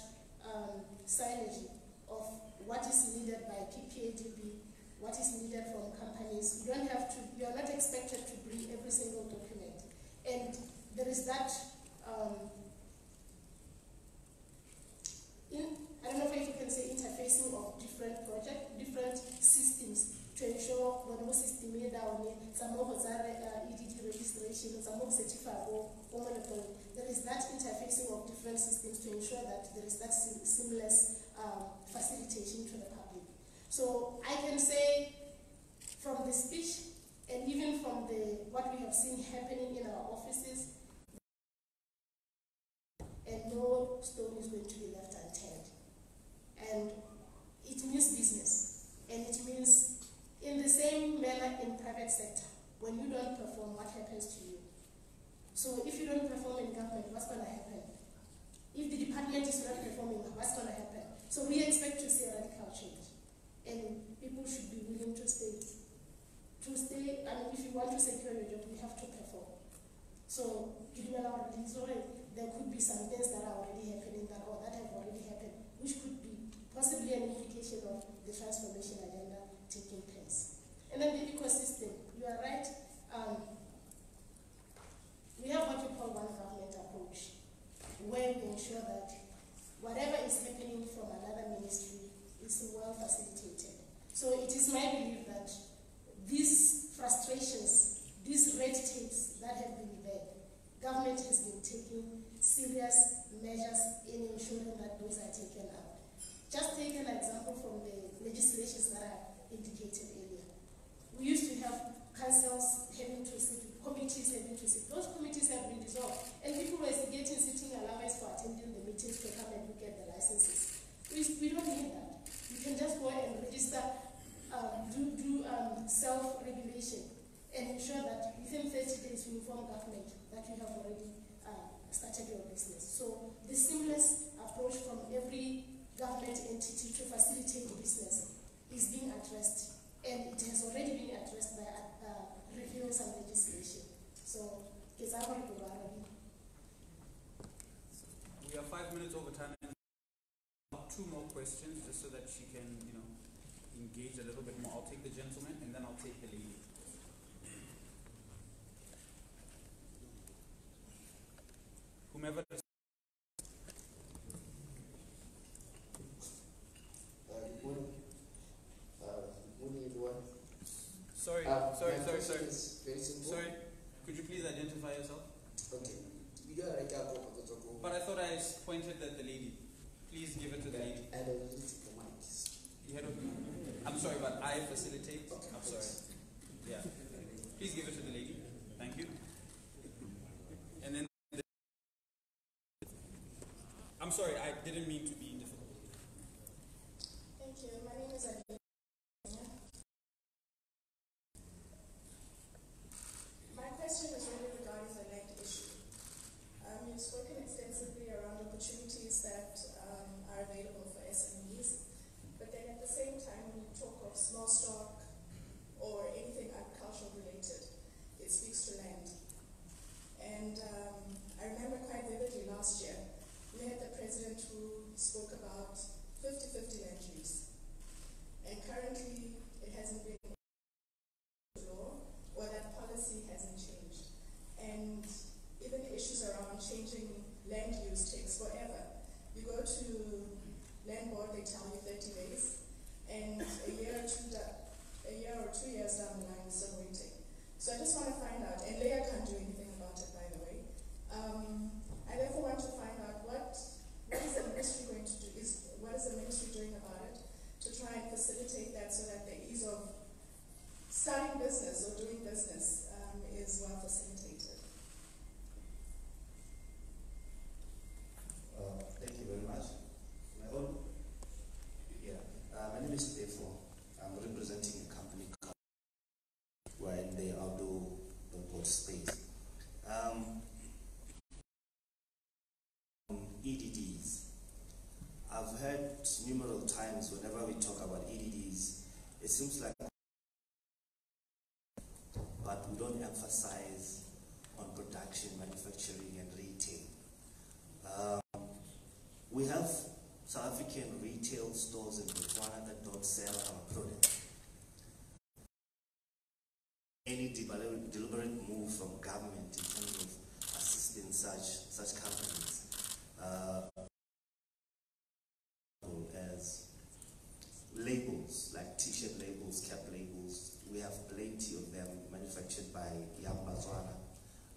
S4: synergy of what is needed by PPADB, what is needed from companies. You are not expected to bring every single document. And there is that, I don't know if you can say interfacing of different systems to ensure when we system down some of us are EDD registration, some of there is that interfacing of different systems to ensure that there is that seamless facilitation to the public. So I can say from the speech and even from what we have seen happening in our offices, and no stone is going to be left unturned. And it means business, and it means in the same manner in private sector, when you don't perform, what happens to you? So if you don't perform in government, what's going to happen? If the department is not performing, what's going to happen? So we expect to see a radical change, and people should be willing to stay. I mean, if you want to secure your job, you have to perform. So there could be some things that are already happening that have already happened, which could be possibly an implication of the transformation agenda taking place. And then the ecosystem, you are right. We have what we call one government approach, where we ensure that whatever is happening from another ministry is well facilitated. So it is my belief that these frustrations, these red tapes that have been there, government has been taking serious measures in ensuring that those are taken out. Just take an example from the legislations that I indicated earlier. We used to have councils having to sit, committees having to sit. Those committees have been dissolved, and people were getting sitting allowance for attending the meetings to come and look at the licenses. We don't need that. You can just go and register, do self-regulation, and ensure that within 30 days you inform government that you have already started your business. So the seamless approach from every government entity to facilitate business is being addressed, and it has already been addressed by reviewing some legislation. So, we
S2: are 5 minutes over time. 2 more questions, just so that she can, engage a little bit more. I'll take the gentleman, and then I'll take the lady. Whomever. Sorry. Sorry. Could you please identify yourself?
S7: Okay.
S2: But I thought I pointed at the lady. Please give it to the lady. I'm sorry, but I facilitate.
S7: Okay.
S2: I'm sorry. Yeah. Please give it to the lady. Thank you. And then. I'm sorry, I didn't mean to be difficult.
S6: Thank you. My name is Adina. My question is really regarding the land issue. You've spoken extensively around opportunities that are available for SMEs, but then at the same time, when you talk of small stock or anything agricultural related, it speaks to land. And I remember quite vividly last year, we had the president who spoke about 50-50 land use. And currently, it hasn't been law, or that policy hasn't changed. And even issues around changing land use takes forever. You go to land board, they tell you 30 days, and a year or 2 years down the line, we're still waiting. So I just want to find out, and Leah can't do anything about it, by the way. I therefore want to find out what is the ministry going to do? What is the ministry doing about it to try and facilitate that so that the ease of starting business or doing business is well facilitated?
S7: Thank you very much. My own? Yeah. My name is Stefan. I'm representing a company where in the outdoor billboard space. EDDs. I've heard numerous times whenever we talk about EDDs, it seems like, but we don't emphasize on production, manufacturing, and retail. We have South African of stores in Botswana that don't sell our product. Any deliberate move from government in terms of assisting such companies, as labels, like t-shirt labels, cap labels, we have plenty of them manufactured by young Botswana,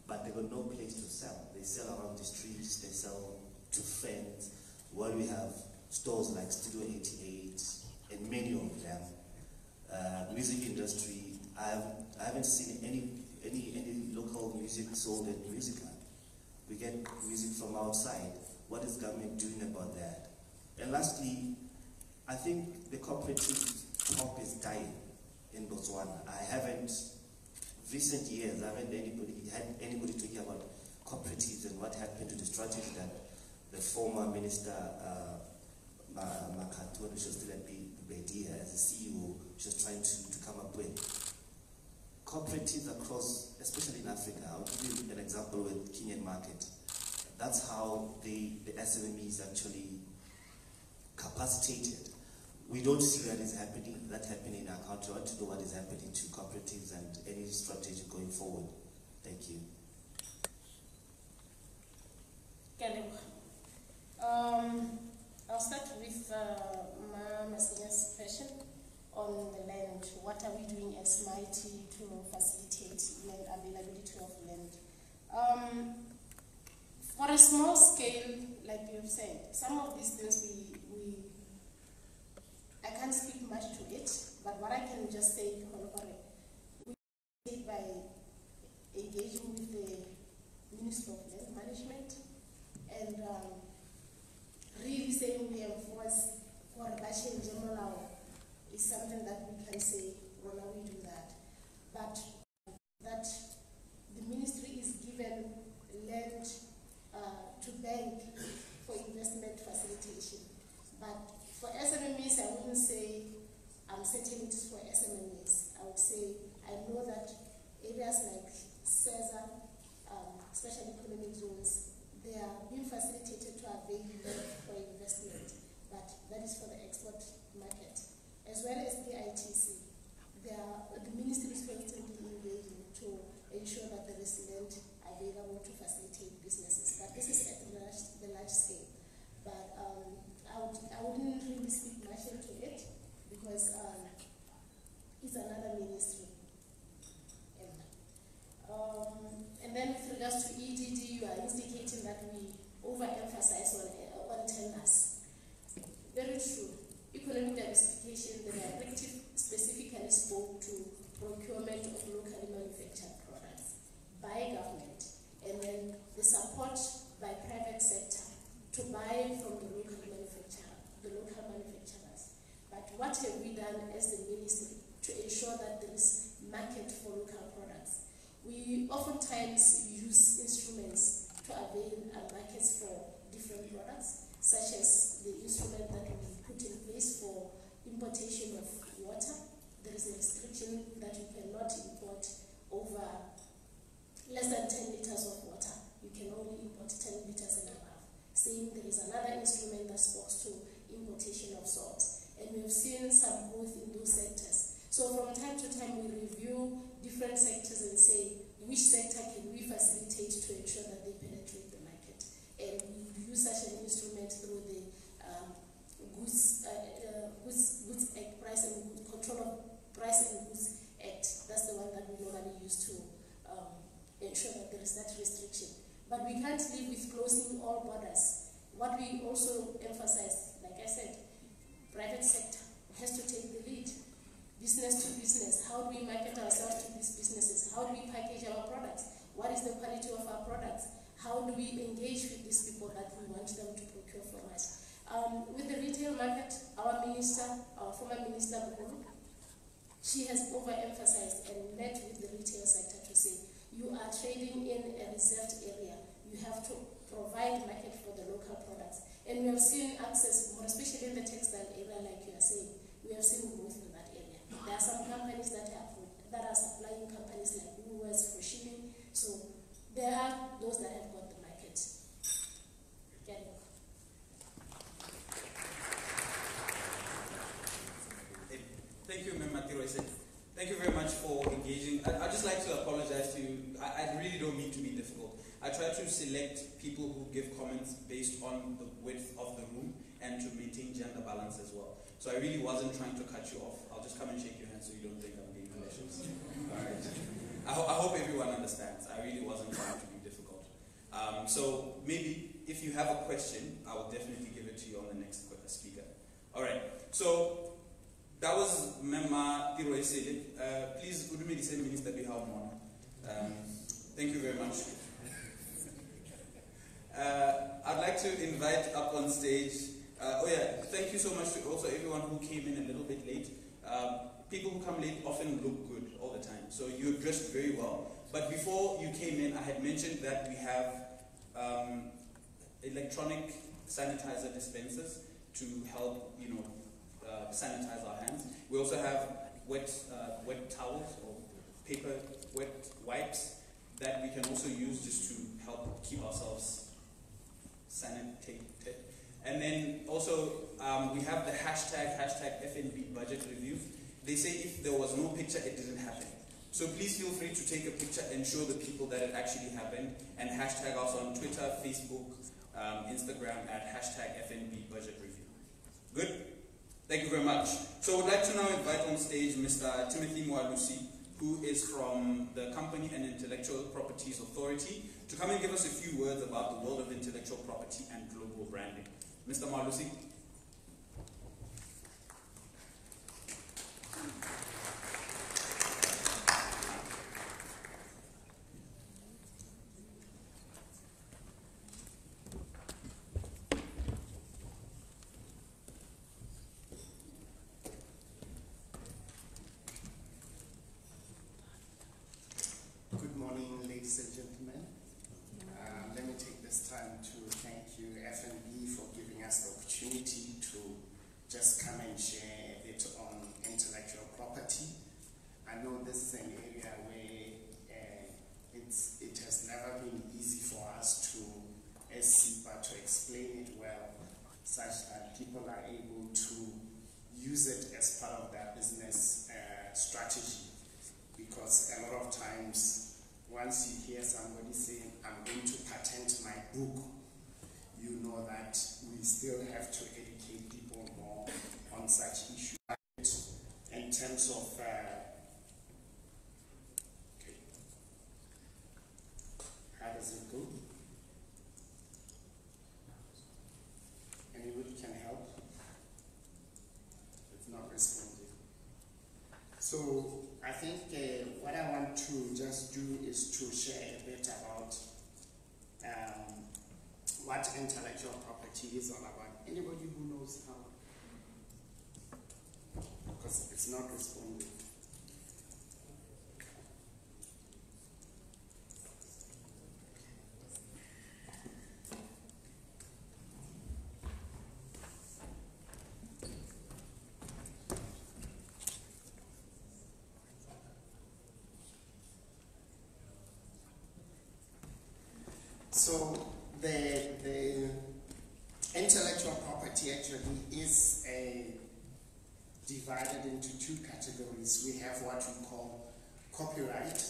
S7: but they got no place to sell. They sell around the streets, they sell to friends, while we have stores like Studio 88 and many of them. Music industry, I haven't seen any local music sold at Musica. We get music from outside. What is government doing about that? And lastly, I think the cooperative talk is dying in Botswana. Recent years, I haven't had anybody talking about cooperatives and what happened to the strategy that the former minister, Makatu, who was still at BDA as a CEO, was trying to come up with. Cooperatives across, especially in Africa, I'll give you an example with Kenyan market. That's how the SME is actually capacitated. We don't see that happening in our country. I want to know what is happening to cooperatives and any strategy going forward. Thank you.
S6: I'll start with Masia's question on the land. What are we doing as Mighty to facilitate land availability of land? For a small scale, like you've said, some of these things I can't speak much to it, but what I can just say, we did by engaging with the Ministry of Land Management and really saying we enforce Korabashe in general is something that we can say, well, now we do that. But that the ministry is given land to bank for investment facilitation. But for SMEs, I wouldn't say I'm certain it is for SMEs. I would say I know that areas like CESA, special economic zones, they are being facilitated to avail for investment, but that is for the export market. As well as the ITC, the ministry is constantly engaging to ensure that there is land available to facilitate businesses. But this is at the large scale. But I wouldn't really speak much into it because it's another ministry. And then with regards to EDD, you are indicating that we overemphasize on tenders. Very true. Economic diversification, the directive specifically spoke to procurement of locally manufactured products by government, and then the support by private sector to buy from the local manufacturers. But what have we done as the ministry to ensure that there is market for local products? We oftentimes use instruments to avail markets for different products, such as the instrument that we put in place for importation of water. There is a restriction that you cannot import over less than 10 liters of water. You can only import 10 liters and above. Same, there is another instrument that speaks to importation of salt. And we have seen some growth in those sectors. So from time to time, we review different sectors and say, which sector can we facilitate to ensure that they penetrate the market? And we use such an instrument through the Goods Act, Control of Price and Goods Act. That's the one that we normally use to ensure that there is that restriction. But we can't live with closing all borders. What we also emphasize, like I said, private sector has to take the lead. Business to business, how do we market ourselves to these businesses? How do we package our products? What is the quality of our products? How do we engage with these people that we want them to procure from us? With the retail market, our former minister, she has overemphasized and met with the retail sector to say, you are trading in a reserved area. You have to provide market for the local products. And we have seen access, more especially in the textile area, like you are saying, we have seen growth in that area. There are some companies that are supplying companies like Woolworths for shipping. So there are those that have got the market.
S2: Thank you, Member Tiroise. Thank you very much for engaging. I'd just like to apologize to you. I really don't mean to be difficult. I try to select people who give comments based on the width of the room and to maintain gender balance as well. So I really wasn't trying to cut you off. I'll just come and shake your hand so you don't think I'm being malicious. All right. I hope everyone understands. I really wasn't trying to be difficult. So maybe if you have a question, I will definitely give it to you on the next speaker. All right. So that was Member Tiroise. Please, Udumedi Minister Bihaumon. Thank you very much. I'd like to invite up on stage. Thank you so much to also everyone who came in a little bit late. People who come late often look good all the time, so you're dressed very well. But before you came in, I had mentioned that we have electronic sanitizer dispensers to help, sanitize our hands. We also have wet towels or wet wipes that we can also use just to help keep ourselves sanitated. And then also we have the hashtag Fnbb budget review. They say if there was no picture, it didn't happen. So please feel free to take a picture and show the people that it actually happened, and hashtag us on Twitter, Facebook, Instagram at hashtag Fnbb budget review. Good? Thank you very much. So I would like to now invite on stage Mr. Timothy Mwalusi, who is from the Company and Intellectual Properties Authority, to come and give us a few words about the world of intellectual property and global branding. Mr. Mwalusi.
S8: Good morning, ladies and gentlemen. Let me take this time to thank you, Fnbb, for giving us the opportunity to just come and share a bit on intellectual property. I know this is an area where it has never been easy for us to, as SIPA, to explain it well, such that people are able to use it as part of their business strategy. Because a lot of times, once you hear somebody saying, I'm going to patent my book, you know that we still have to educate people more on such issues. In terms of, how does it go? Anybody can help? It's not responding. So I think what I want to just do is to share a bit about what intellectual property is all about. Anybody who knows how? Because it's not responding. So the intellectual property actually is divided into two categories. We have what we call copyright,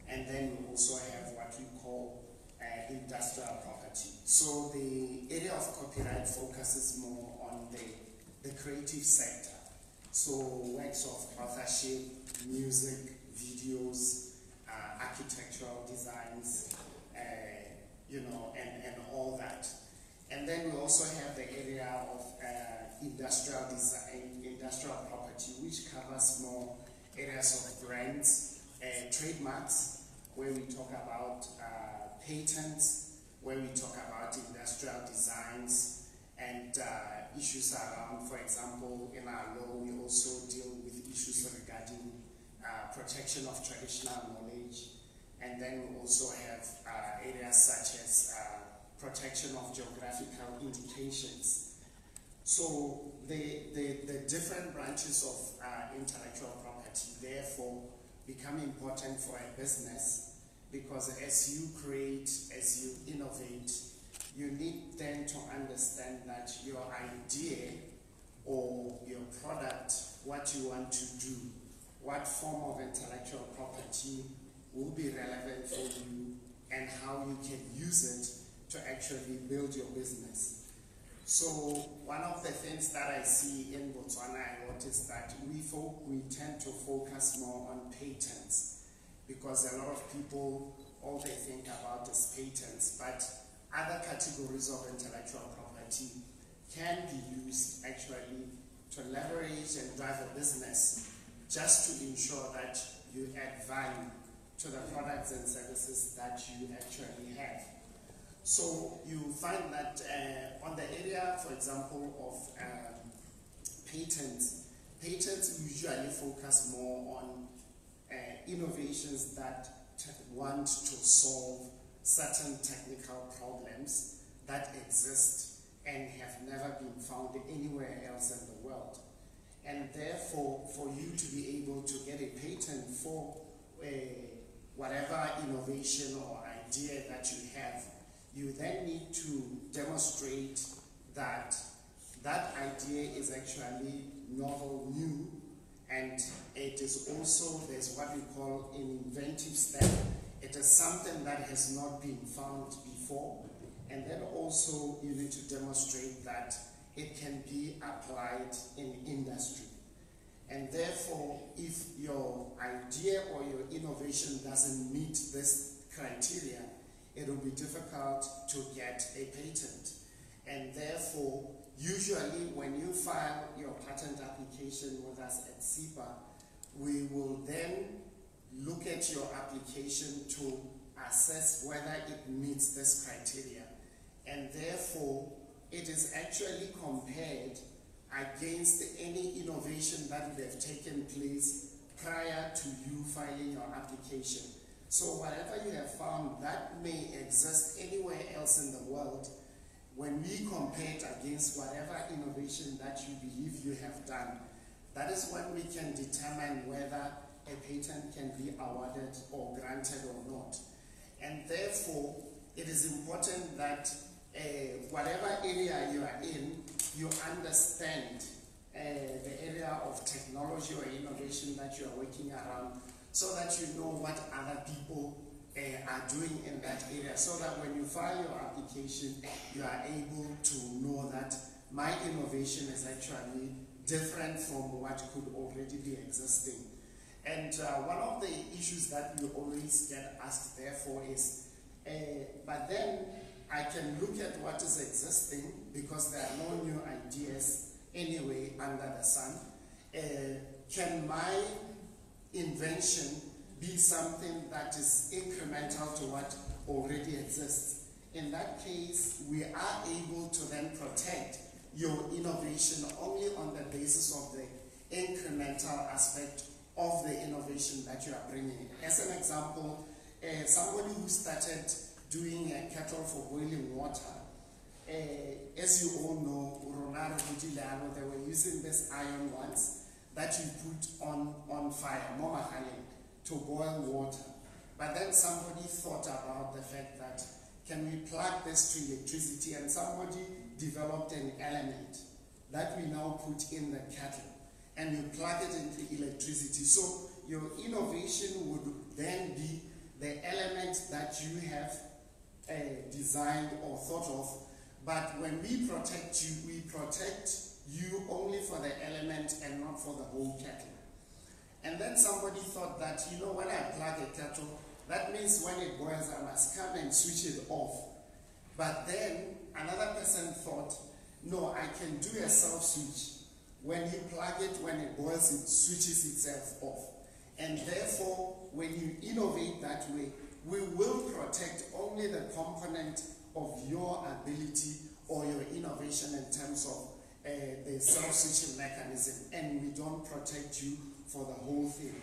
S8: and then we also have what we call industrial property. So the area of copyright focuses more on the creative sector. So works of authorship, music, videos, architectural designs, and all that. And then we also have the area of industrial design, industrial property, which covers more areas of brands, trademarks, where we talk about patents, where we talk about industrial designs, and issues around, for example, in our law, we also deal with issues regarding protection of traditional knowledge. And then we also have areas such as protection of geographical indications. So the different branches of intellectual property therefore become important for a business, because as you create, as you innovate, you need then to understand that your idea or your product, what what you want to do, what form of intellectual property will be relevant for you, and how you can use it to actually build your business. So one of the things that I see in Botswana a lot is that we tend to focus more on patents, because a lot of people, all they think about is patents, but other categories of intellectual property can be used actually to leverage and drive a business, just to ensure that you add value to the products and services that you actually have. So you find that on the area, for example, of patents usually focus more on innovations that want to solve certain technical problems that exist and have never been found anywhere else in the world. And therefore, for you to be able to get a patent for whatever innovation or idea that you have, you then need to demonstrate that that idea is actually novel, new, and it is also, there's what we call an inventive step. It is something that has not been found before, and then also you need to demonstrate that it can be applied in industry. And therefore, if your idea or your innovation doesn't meet this criteria, it will be difficult to get a patent. And therefore, usually when you file your patent application with us at SIPA, we will then look at your application to assess whether it meets this criteria. And therefore, it is actually compared against any innovation that would have taken place prior to you filing your application. So whatever you have found that may exist anywhere else in the world, when we compare it against whatever innovation that you believe you have done, that is when we can determine whether a patent can be awarded or granted or not. And therefore, it is important that whatever area you are in, you understand the area of technology or innovation that you are working around, so that you know what other people are doing in that area, so that when you file your application, you are able to know that my innovation is actually different from what could already be existing. And one of the issues that you always get asked therefore is, but then I can look at what is existing, because there are no new ideas anyway under the sun. Can my invention be something that is incremental to what already exists? In that case, we are able to then protect your innovation only on the basis of the incremental aspect of the innovation that you are bringing. As an example, somebody who started doing kettle for boiling water, as you all know, they were using this iron ones that you put on fire, to boil water. But then somebody thought about the fact that, can we plug this to electricity? And somebody developed an element that we now put in the kettle, and you plug it into electricity. So your innovation would then be the element that you have designed or thought of. But when we protect you, we protect you only for the element and not for the whole kettle. And then somebody thought that, you know, when I plug a kettle, that means when it boils, I must come and switch it off. But then another person thought, no, I can do a self switch. When you plug it, when it boils, it switches itself off. And therefore, when you innovate that way, we will protect only the component of your ability or your innovation in terms of the self-switching mechanism, and we don't protect you for the whole thing.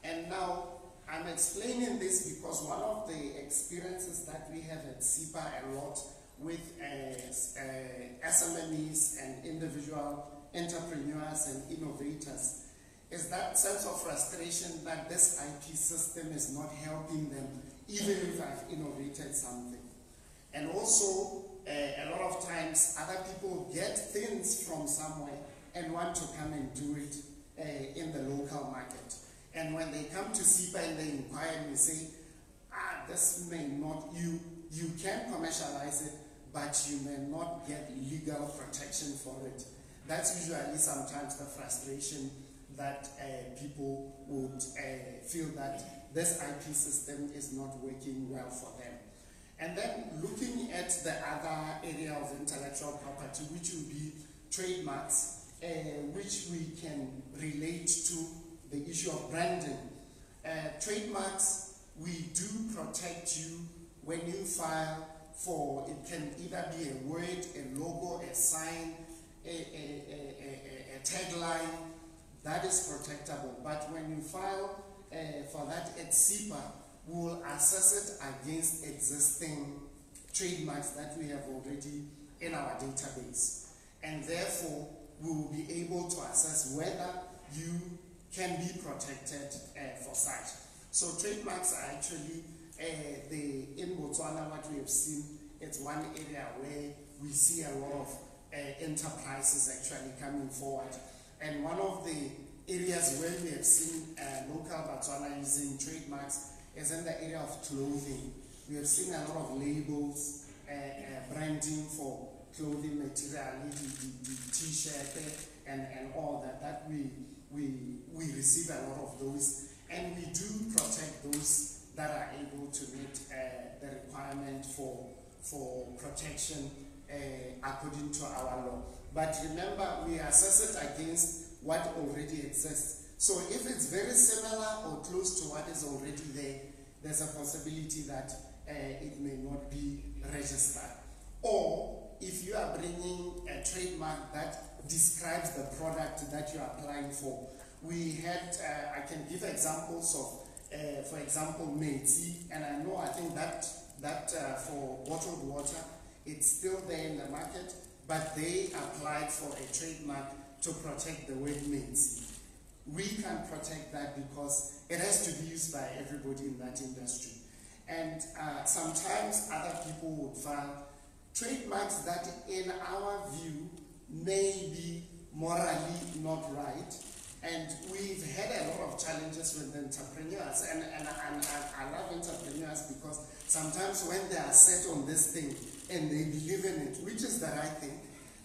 S8: And now, I'm explaining this because one of the experiences that we have at SIPA a lot with SMMEs and individual entrepreneurs and innovators is that sense of frustration that this IP system is not helping them, even if I've innovated something. And also, a lot of times, other people get things from somewhere and want to come and do it in the local market. And when they come to SEPA and they inquire and we say, this may not, you can commercialize it, but you may not get legal protection for it. That's usually sometimes the frustration that people would feel that this IP system is not working well for them. And then looking at the other area of intellectual property, which will be trademarks, which we can relate to the issue of branding. Trademarks, we do protect you when you file for, it can either be a word, a logo, a sign, a tagline, that is protectable. But when you file for that at SEPA, we will assess it against existing trademarks that we have already in our database. And therefore, we will be able to assess whether you can be protected for such. So trademarks are actually, in Botswana, what we have seen, it's one area where we see a lot of enterprises actually coming forward. And one of the areas where we have seen local Botswana using trademarks is in the area of clothing. We have seen a lot of labels, branding for clothing material, the t-shirt and all that we receive a lot of those, and we do protect those that are able to meet the requirement for protection according to our law. But remember, we assess it against what already exists. So if it's very similar or close to what is already there, there's a possibility that it may not be registered. Or if you are bringing a trademark that describes the product that you are applying for. We had, I can give examples of, for example, Meitsi, and I think that for bottled water, it's still there in the market, but they applied for a trademark to protect the word Meitsi. We can protect that because it has to be used by everybody in that industry. And sometimes other people would file trademarks that in our view may be morally not right. And we've had a lot of challenges with entrepreneurs, and I love entrepreneurs because sometimes when they are set on this thing and they believe in it, which is the right thing,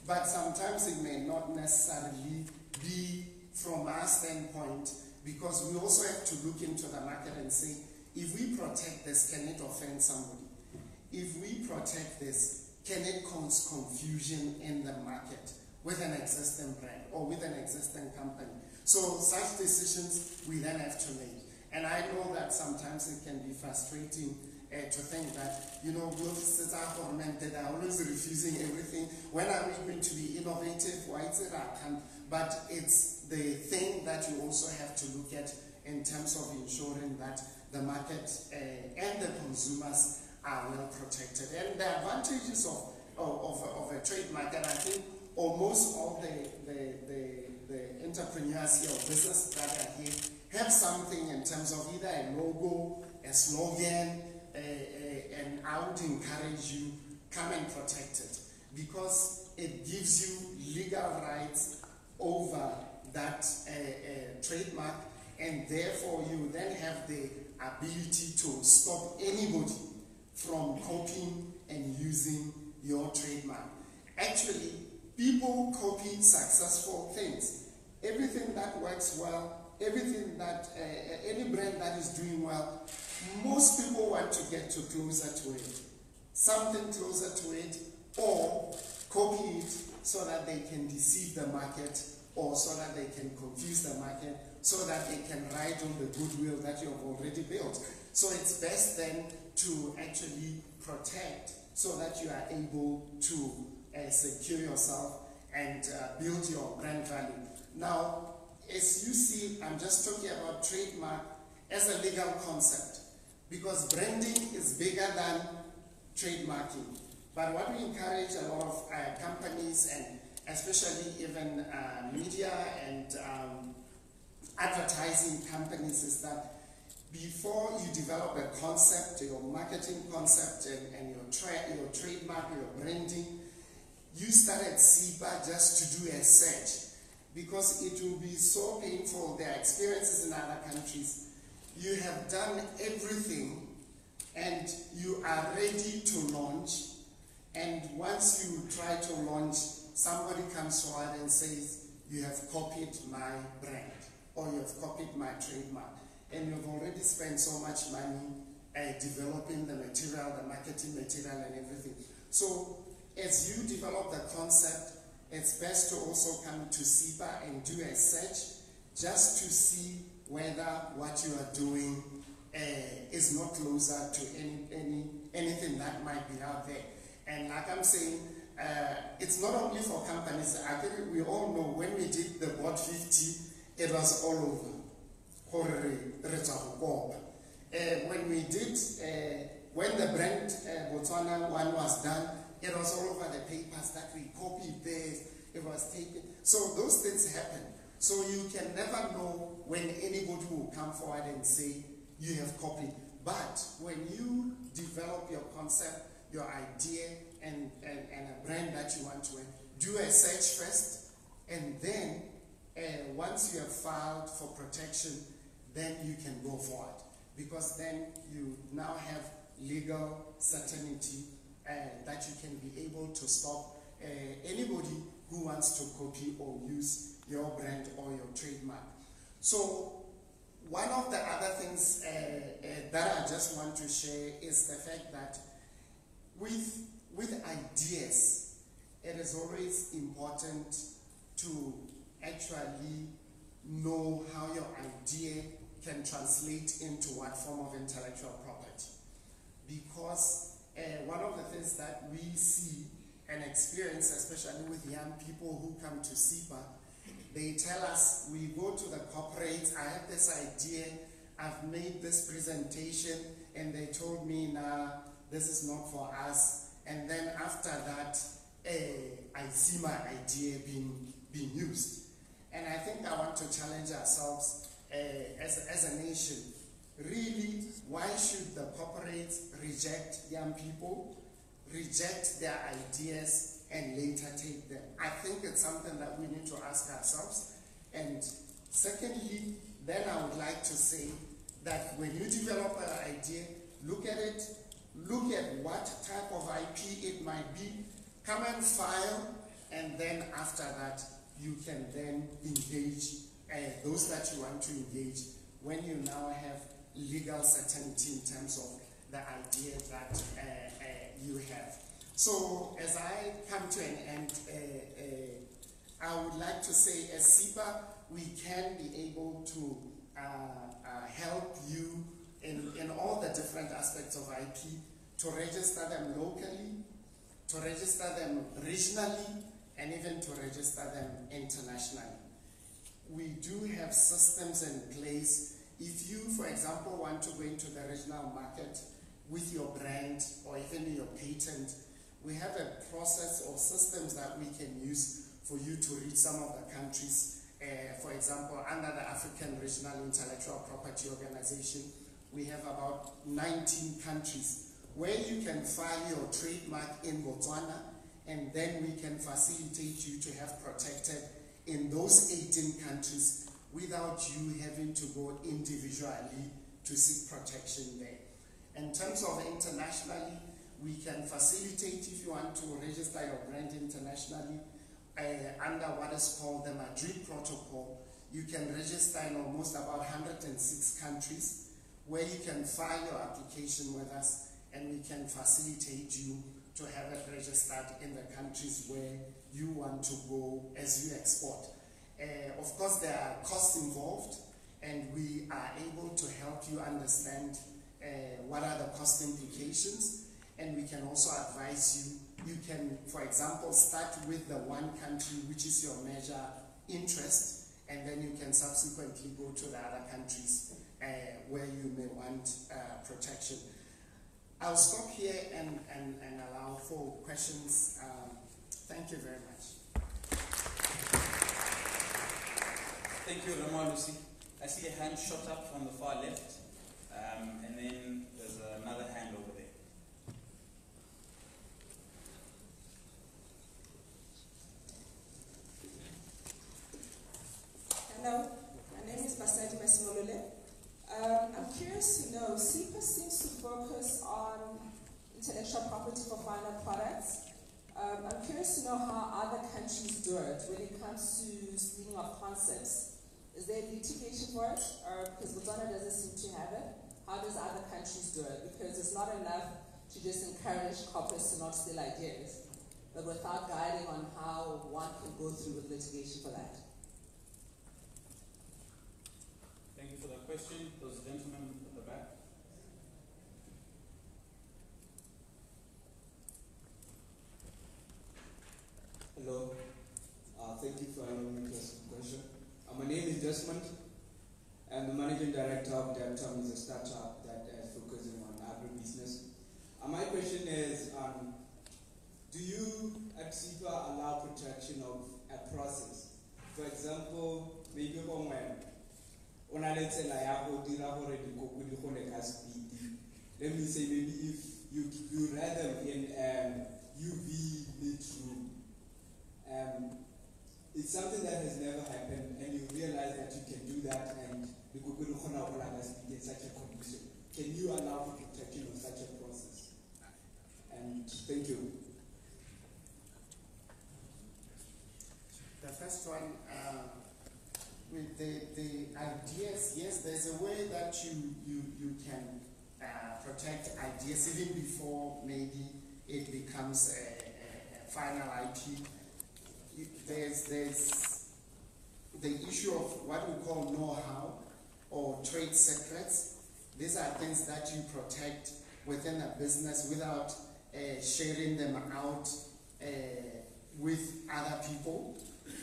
S8: but sometimes it may not necessarily be from our standpoint, because we also have to look into the market and say, if we protect this, can it offend somebody? If we protect this, can it cause confusion in the market with an existing brand or with an existing company? So such decisions we then have to make. And I know that sometimes it can be frustrating to think that, you know, they're always refusing everything. When are we going to be innovative? Why is it I can't? But it's the thing that you also have to look at in terms of ensuring that the market and the consumers are well protected. And the advantages of a trademark, and I think almost all the entrepreneurs here or businesses that are here have something in terms of either a logo, a slogan, and I would encourage you, come and protect it, because it gives you legal rights over that trademark, and therefore you then have the ability to stop anybody from copying and using your trademark. Actually, people copy successful things. Everything that works well, everything that, any brand that is doing well, most people want to get to closer to it. Something closer to it, or copy it so that they can deceive the market, or so that they can confuse the market, so that they can ride on the goodwill that you have already built. So it's best then to actually protect so that you are able to secure yourself and build your brand value. Now, as you see, I'm just talking about trademark as a legal concept, because branding is bigger than trademarking. But what we encourage a lot of companies, and especially even media and advertising companies, is that before you develop a concept, your marketing concept, and your trademark, your branding, you start at SEPA just to do a search. because it will be so painful, their experiences in other countries. You have done everything and you are ready to launch, and once you try to launch, somebody comes forward and says, you have copied my brand, or you have copied my trademark, and you've already spent so much money developing the material, the marketing material and everything. So as you develop the concept, it's best to also come to SEPA and do a search just to see whether what you are doing is not closer to anything that might be out there. And like I'm saying, it's not only for companies. I think we all know when we did the Bot 50, it was all over. When we did, when the brand Botswana one was done, it was all over the papers that we copied this, it was taken. So those things happen. So you can never know when anybody will come forward and say, you have copied. But when you develop your concept, your idea, and a brand that you want to do a search first, and then once you have filed for protection, then you can go forward. Because then you now have legal certainty that you can be able to stop anybody who wants to copy or use your brand or your trademark. So one of the other things that I just want to share is the fact that with ideas, it is always important to actually know how your idea can translate into what form of intellectual property. Because one of the things that we see and experience, especially with young people who come to SEPA, they tell us, we go to the corporates, I have this idea, I've made this presentation, and they told me, nah, this is not for us. And then after that, I see my idea being used. And I think I want to challenge ourselves as a nation. Really, why should the corporates reject young people, reject their ideas, and later take them? I think it's something that we need to ask ourselves. And secondly, then I would like to say that when you develop an idea, look at it, look at what type of IP it might be, come and file, and then after that, you can then engage those that you want to engage when you now have legal certainty in terms of the idea that you have. So as I come to an end, I would like to say as SEPA, we can be able to help you in all the different aspects of IP, to register them locally, to register them regionally, and even to register them internationally. We do have systems in place. If you, for example, want to go into the regional market with your brand or even your patent, we have a process or systems that we can use for you to reach some of the countries. For example, under the African Regional Intellectual Property Organization, we have about 19 countries where you can file your trademark in Botswana, and then we can facilitate you to have protected in those 18 countries without you having to go individually to seek protection there. In terms of internationally, we can facilitate if you want to register your brand internationally under what is called the Madrid Protocol. You can register in almost about 106 countries where you can file your application with us, and we can facilitate you to have it registered in the countries where you want to go as you export. Of course, there are costs involved, and we are able to help you understand what are the cost implications, and we can also advise you. You can, for example, start with the one country which is your major interest, and then you can subsequently go to the other countries where you may want protection. I'll stop here and allow for questions. Thank you very much.
S2: Thank you, Rama Lucy. I see a hand shot up on the far left, and then there's another hand over there.
S9: countries do it when it comes to speaking of concepts? Is there litigation for it? Or because Botswana doesn't seem to have it, how does other countries do it? Because it's not enough to just encourage corporates to not steal ideas, but without guiding on how one can go through with litigation for that.
S2: Thank you for that question. Those gentlemen at the back.
S10: Hello. Thank you for allowing me to ask a question. My name is Desmond. I'm the managing director of Deptom, is a startup that is focusing on agribusiness. My question is, do you at SIPA allow protection of a process? For example, maybe when let me say maybe if you read them in UV lit room, it's something that has never happened, and you realize that you can do that, and in such a condition. Can you allow for protection of such a process? And thank you.
S8: The first one, with the ideas, yes, there's a way that you can protect ideas even before maybe it becomes a final IP. There's the issue of what we call know-how or trade secrets. These are things that you protect within a business without sharing them out with other people.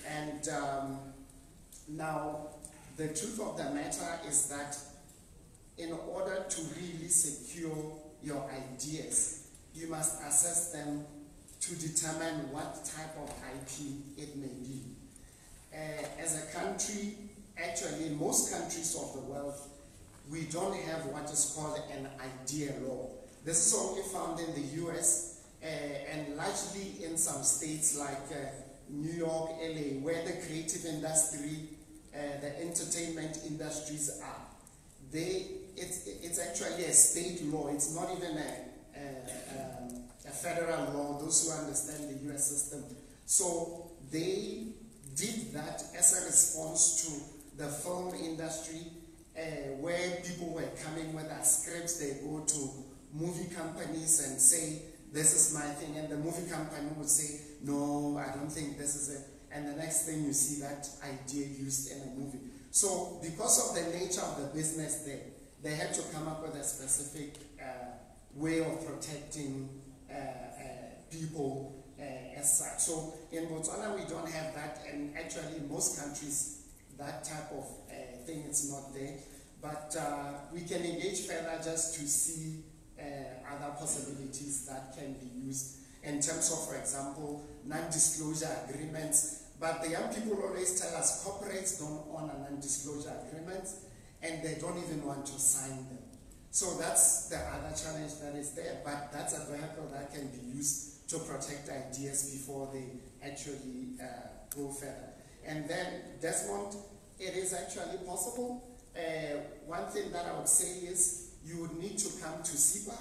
S8: And now, the truth of the matter is that in order to really secure your ideas, you must assess them to determine what type of IP it may be. As a country, actually in most countries of the world, we don't have what is called an idea law. This is only found in the US and largely in some states like New York, LA, where the creative industry, the entertainment industries are. It's actually a state law. It's not even a federal law, those who understand the US system. So they did that as a response to the film industry, where people were coming with their scripts. They go to movie companies and say, this is my thing, and the movie company would say, no, I don't think this is it. And the next thing you see that idea used in a movie. So because of the nature of the business they had to come up with a specific way of protecting people as such. So in Botswana we don't have that, and actually in most countries that type of thing is not there. But we can engage further just to see other possibilities that can be used in terms of, for example, non-disclosure agreements. But the young people always tell us corporates don't honor non-disclosure agreements, and they don't even want to sign them. So that's the other challenge that is there, but that's a vehicle that can be used to protect ideas before they actually go further. And then, Desmond, it is actually possible. One thing that I would say is you would need to come to SIPA,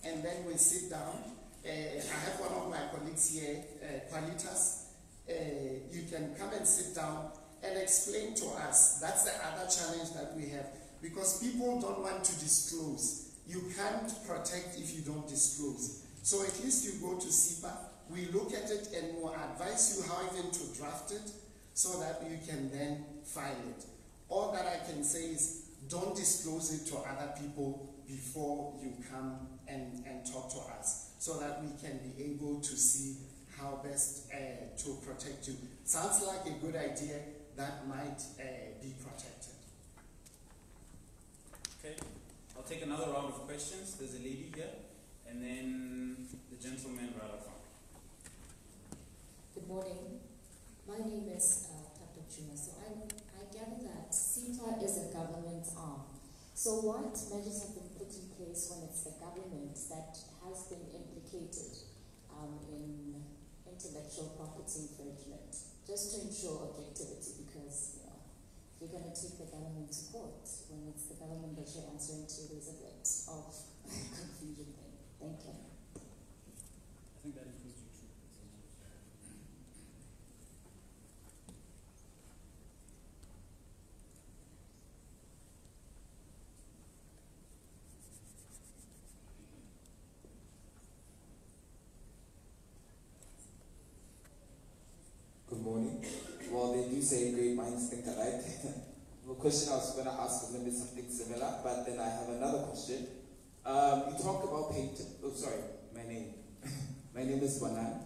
S8: and then we sit down. I have one of my colleagues here, Qualitas. You can come and sit down and explain to us. That's the other challenge that we have, because people don't want to disclose. You can't protect if you don't disclose. So at least you go to SIPA, we look at it and we'll advise you how even to draft it so that you can then file it. All that I can say is don't disclose it to other people before you come and talk to us, so that we can be able to see how best to protect you. Sounds like a good idea that might be protected.
S2: Okay, I'll take another round of questions. There's a lady here, and then the gentleman right up front.
S11: Good morning. My name is Dr. Chuma. So I gather that SIPA is a government arm. So what measures have been put in place when it's the government that has been implicated in intellectual property infringement, just to ensure objectivity? Because if you're going to take the government to court, when it's the government that you're answering to, there's a bit of confusion there. Thank you.
S2: I think that includes you too.
S10: Good morning. Well, they do say great minds think alike. The question I was going to ask was going to be something similar, but then I have another question. You talk about patent. Oh, sorry, my name. My name is Bonan.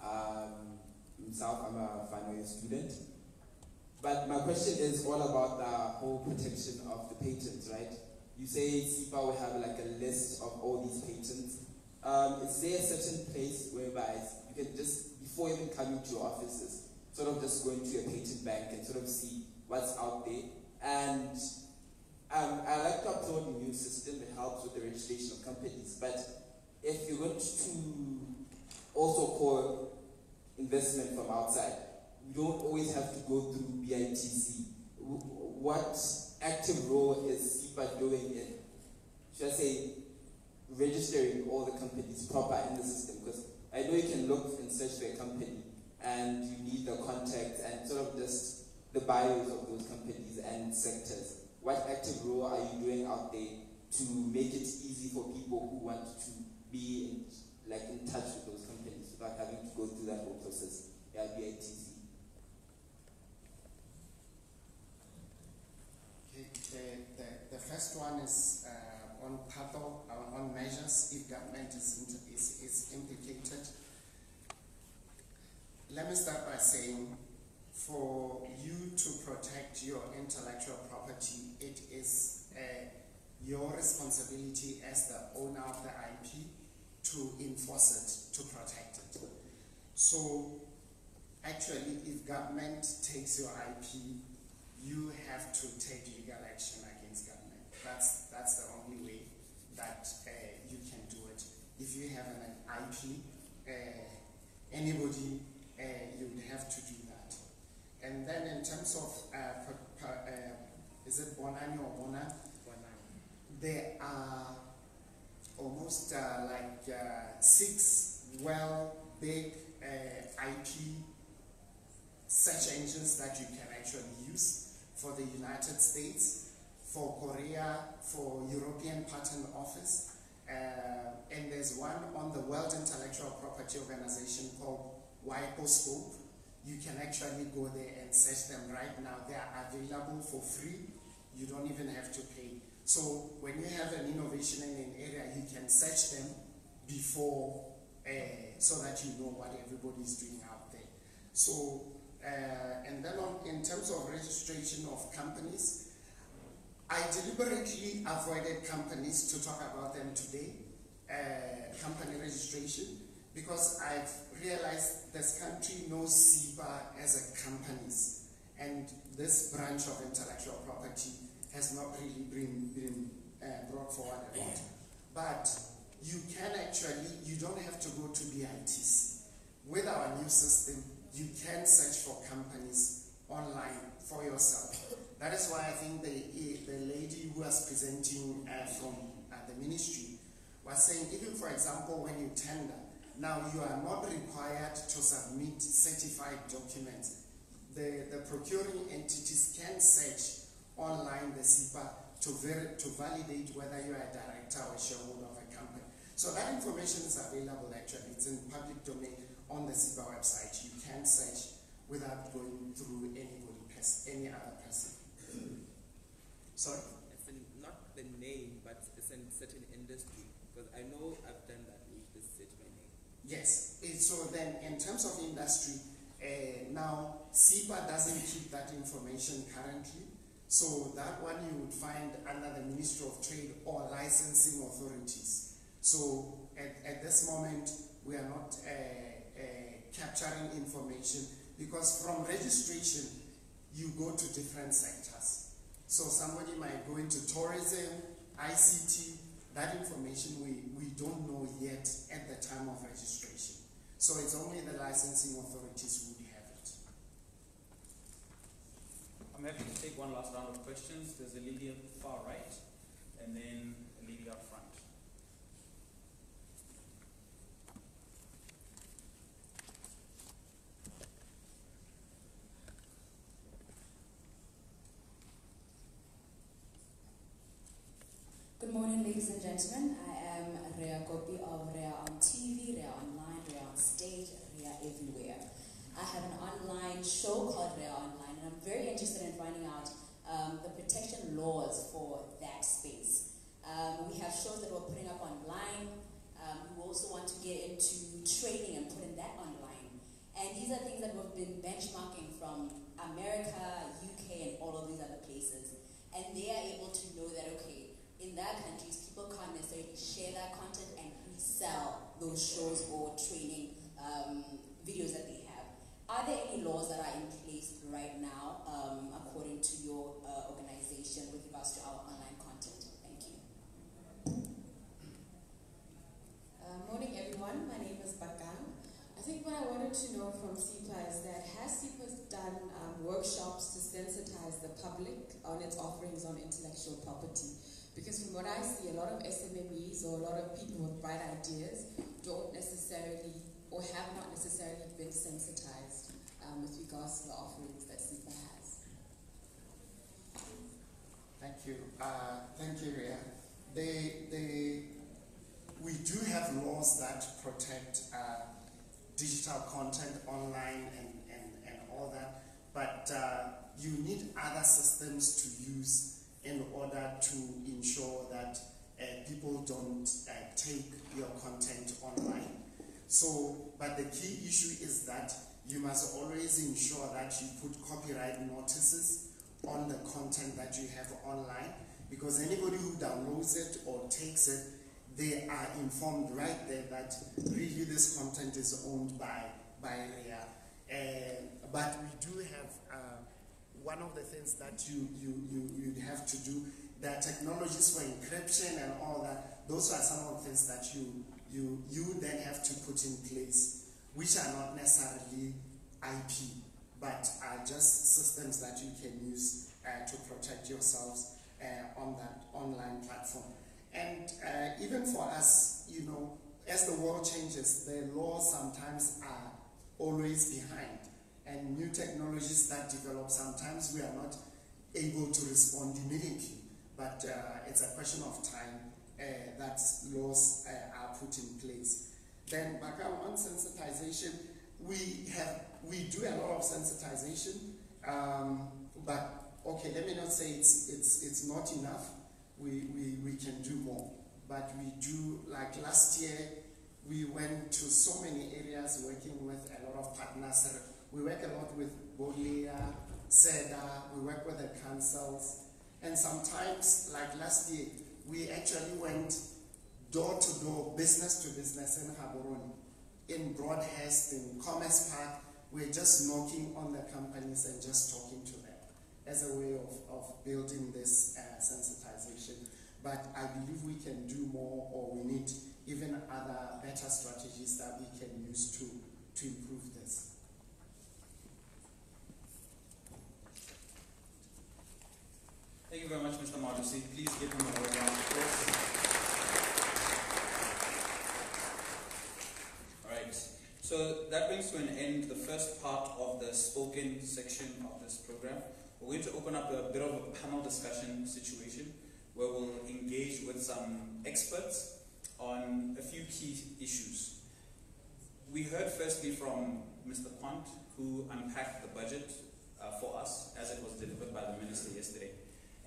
S10: I'm a final year student. But my question is all about the whole protection of the patents, right? You say SIPA will have like a list of all these patents. Is there a certain place whereby you can just, before even coming to your offices, sort of just go into your patent bank and sort of see what's out there? And I like to applaud the new system. It helps with the registration of companies. But if you're going to also call investment from outside, you don't always have to go through BITC. What active role is SIPA doing in, should I say, registering all the companies proper in the system? Because I know you can look and search for a company and you need the contacts and sort of just the bios of those companies and sectors. What active role are you doing out there to make it easy for people who want to be in touch with those companies without having to go through that whole process? Yeah, BITC.
S8: The first one is on measures if government is implicated. Let me start by saying, for you to protect your intellectual property, it is your responsibility as the owner of the IP to enforce it, to protect it. So actually, if government takes your IP, you have to take legal action against government. That's the only way that you can do it. If you have an IP, anybody, you would have to do that. And then in terms of, is it Bonani or Bona? Bonani. There are almost 6 big IP search engines that you can actually use for the United States, for Korea, for European Patent Office, and there's one on the World Intellectual Property Organization called WIPO. You can actually go there and search them right now. They are available for free. You don't even have to pay. So when you have an innovation in an area, you can search them before, so that you know what everybody's doing out there. So, and then in terms of registration of companies, I deliberately avoided companies to talk about them today, company registration, because I've realized this country knows SIPA as a companies, and this branch of intellectual property has not really been brought forward a lot. But you can actually, you don't have to go to BITC. With our new system, you can search for companies online for yourself. That is why I think the lady who was presenting from the ministry was saying, even for example, when you tender, now you are not required to submit certified documents. The procuring entities can search online the SIPA to validate whether you are a director or a shareholder of a company. So that information is available actually. It's in public domain on the SIPA website. You can search without going through any other person. Sorry?
S12: It's not the name, but it's in certain industry. Because I know I've done that with the search my name.
S8: Yes. So then in terms of industry, now SIPA doesn't keep that information currently. So that one you would find under the Ministry of Trade or licensing authorities. So at this moment, we are not capturing information, because from registration, you go to different sectors. So somebody might go into tourism, ICT, that information we don't know yet at the time of registration. So it's only the licensing authorities who would have it.
S2: I'm happy to take one last round of questions. There's a lady at the far right, and then a lady up front.
S13: Good morning, ladies and gentlemen. I am Rea Gopi of Rea on TV, Rea Online, Rea on Stage, Rea Everywhere. I have an online show called Rare Online, and I'm very interested in finding out the protection laws for that space. We have shows that we're putting up online. We also want to get into training and putting that online. And these are things that we've been benchmarking from America, UK, and all of these other places. And they are able to know that, okay, in their countries, people can't necessarily share that content and resell those shows or training videos that they have. Are there any laws that are in place right now, according to your organization, with regards to our online content? Thank you.
S14: Morning, everyone. My name is Bakang. I think what I wanted to know from SEPA is that has SEPA done workshops to sensitize the public on its offerings on intellectual property? Because from what I see, a lot of SMMEs or a lot of people with bright ideas don't necessarily or have not necessarily been sensitized with regards to the offerings that SEPA has.
S8: Thank you. Thank you, Ria. We do have laws that protect digital content online and all that, but you need other systems to use in order to ensure that people don't take your content online. So, but the key issue is that you must always ensure that you put copyright notices on the content that you have online, because anybody who downloads it or takes it, they are informed right there that really this content is owned by RIA. But we do have one of the things that you'd have to do, there are technologies for encryption and all that. Those are some of the things that you then have to put in place, which are not necessarily IP, but are just systems that you can use to protect yourselves on that online platform. And even for us, you know, as the world changes, the laws sometimes are always behind. And new technologies that develop, sometimes we are not able to respond immediately. But it's a question of time that laws are put in place. Then back on sensitization, we do a lot of sensitization, but okay, let me not say it's not enough. We can do more, but we do, like last year, we went to so many areas working with a lot of partners. We work a lot with Bolia, SEDA, we work with the councils, and sometimes, like last year, we actually went door to door, business to business in Gaborone, in Broadhurst, in Commerce Park. We're just knocking on the companies and just talking to them as a way of building this sensitization. But I believe we can do more, or we need even other better strategies that we can use to improve this.
S2: Thank you very much, Mr. Malusi. Please give him a round of applause. All right. So that brings to an end the first part of the spoken section of this program. We're going to open up a bit of a panel discussion situation where we'll engage with some experts on a few key issues. We heard firstly from Mr. Quant, who unpacked the budget for us as it was delivered by the Minister yesterday.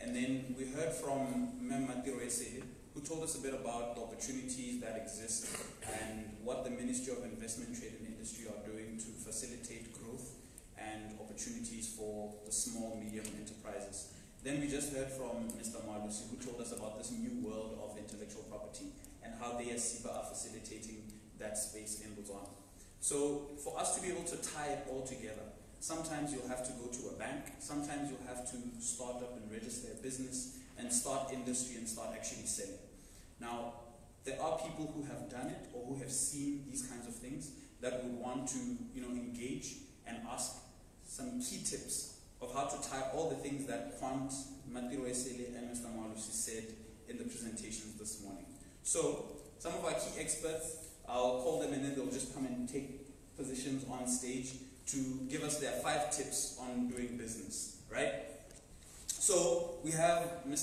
S2: And then we heard from Mem Matiroesele, who told us a bit about the opportunities that exist and what the Ministry of Investment, Trade and Industry are doing to facilitate growth and opportunities for the small, medium enterprises. Then we just heard from Mr. Malusi, who told us about this new world of intellectual property and how they as SEPA are facilitating that space in Botswana. So for us to be able to tie it all together, sometimes you'll have to go to a bank, sometimes you'll have to start up and register a business and start industry and start actually selling. Now, there are people who have done it or who have seen these kinds of things that would want to, engage and ask some key tips of how to tie all the things that Quant, Matiroesele, and Mr. Malusi said in the presentations this morning. So, some of our key experts, I'll call them and then they'll just come and take positions on stage to give us their 5 tips on doing business, right? So, we have Mr.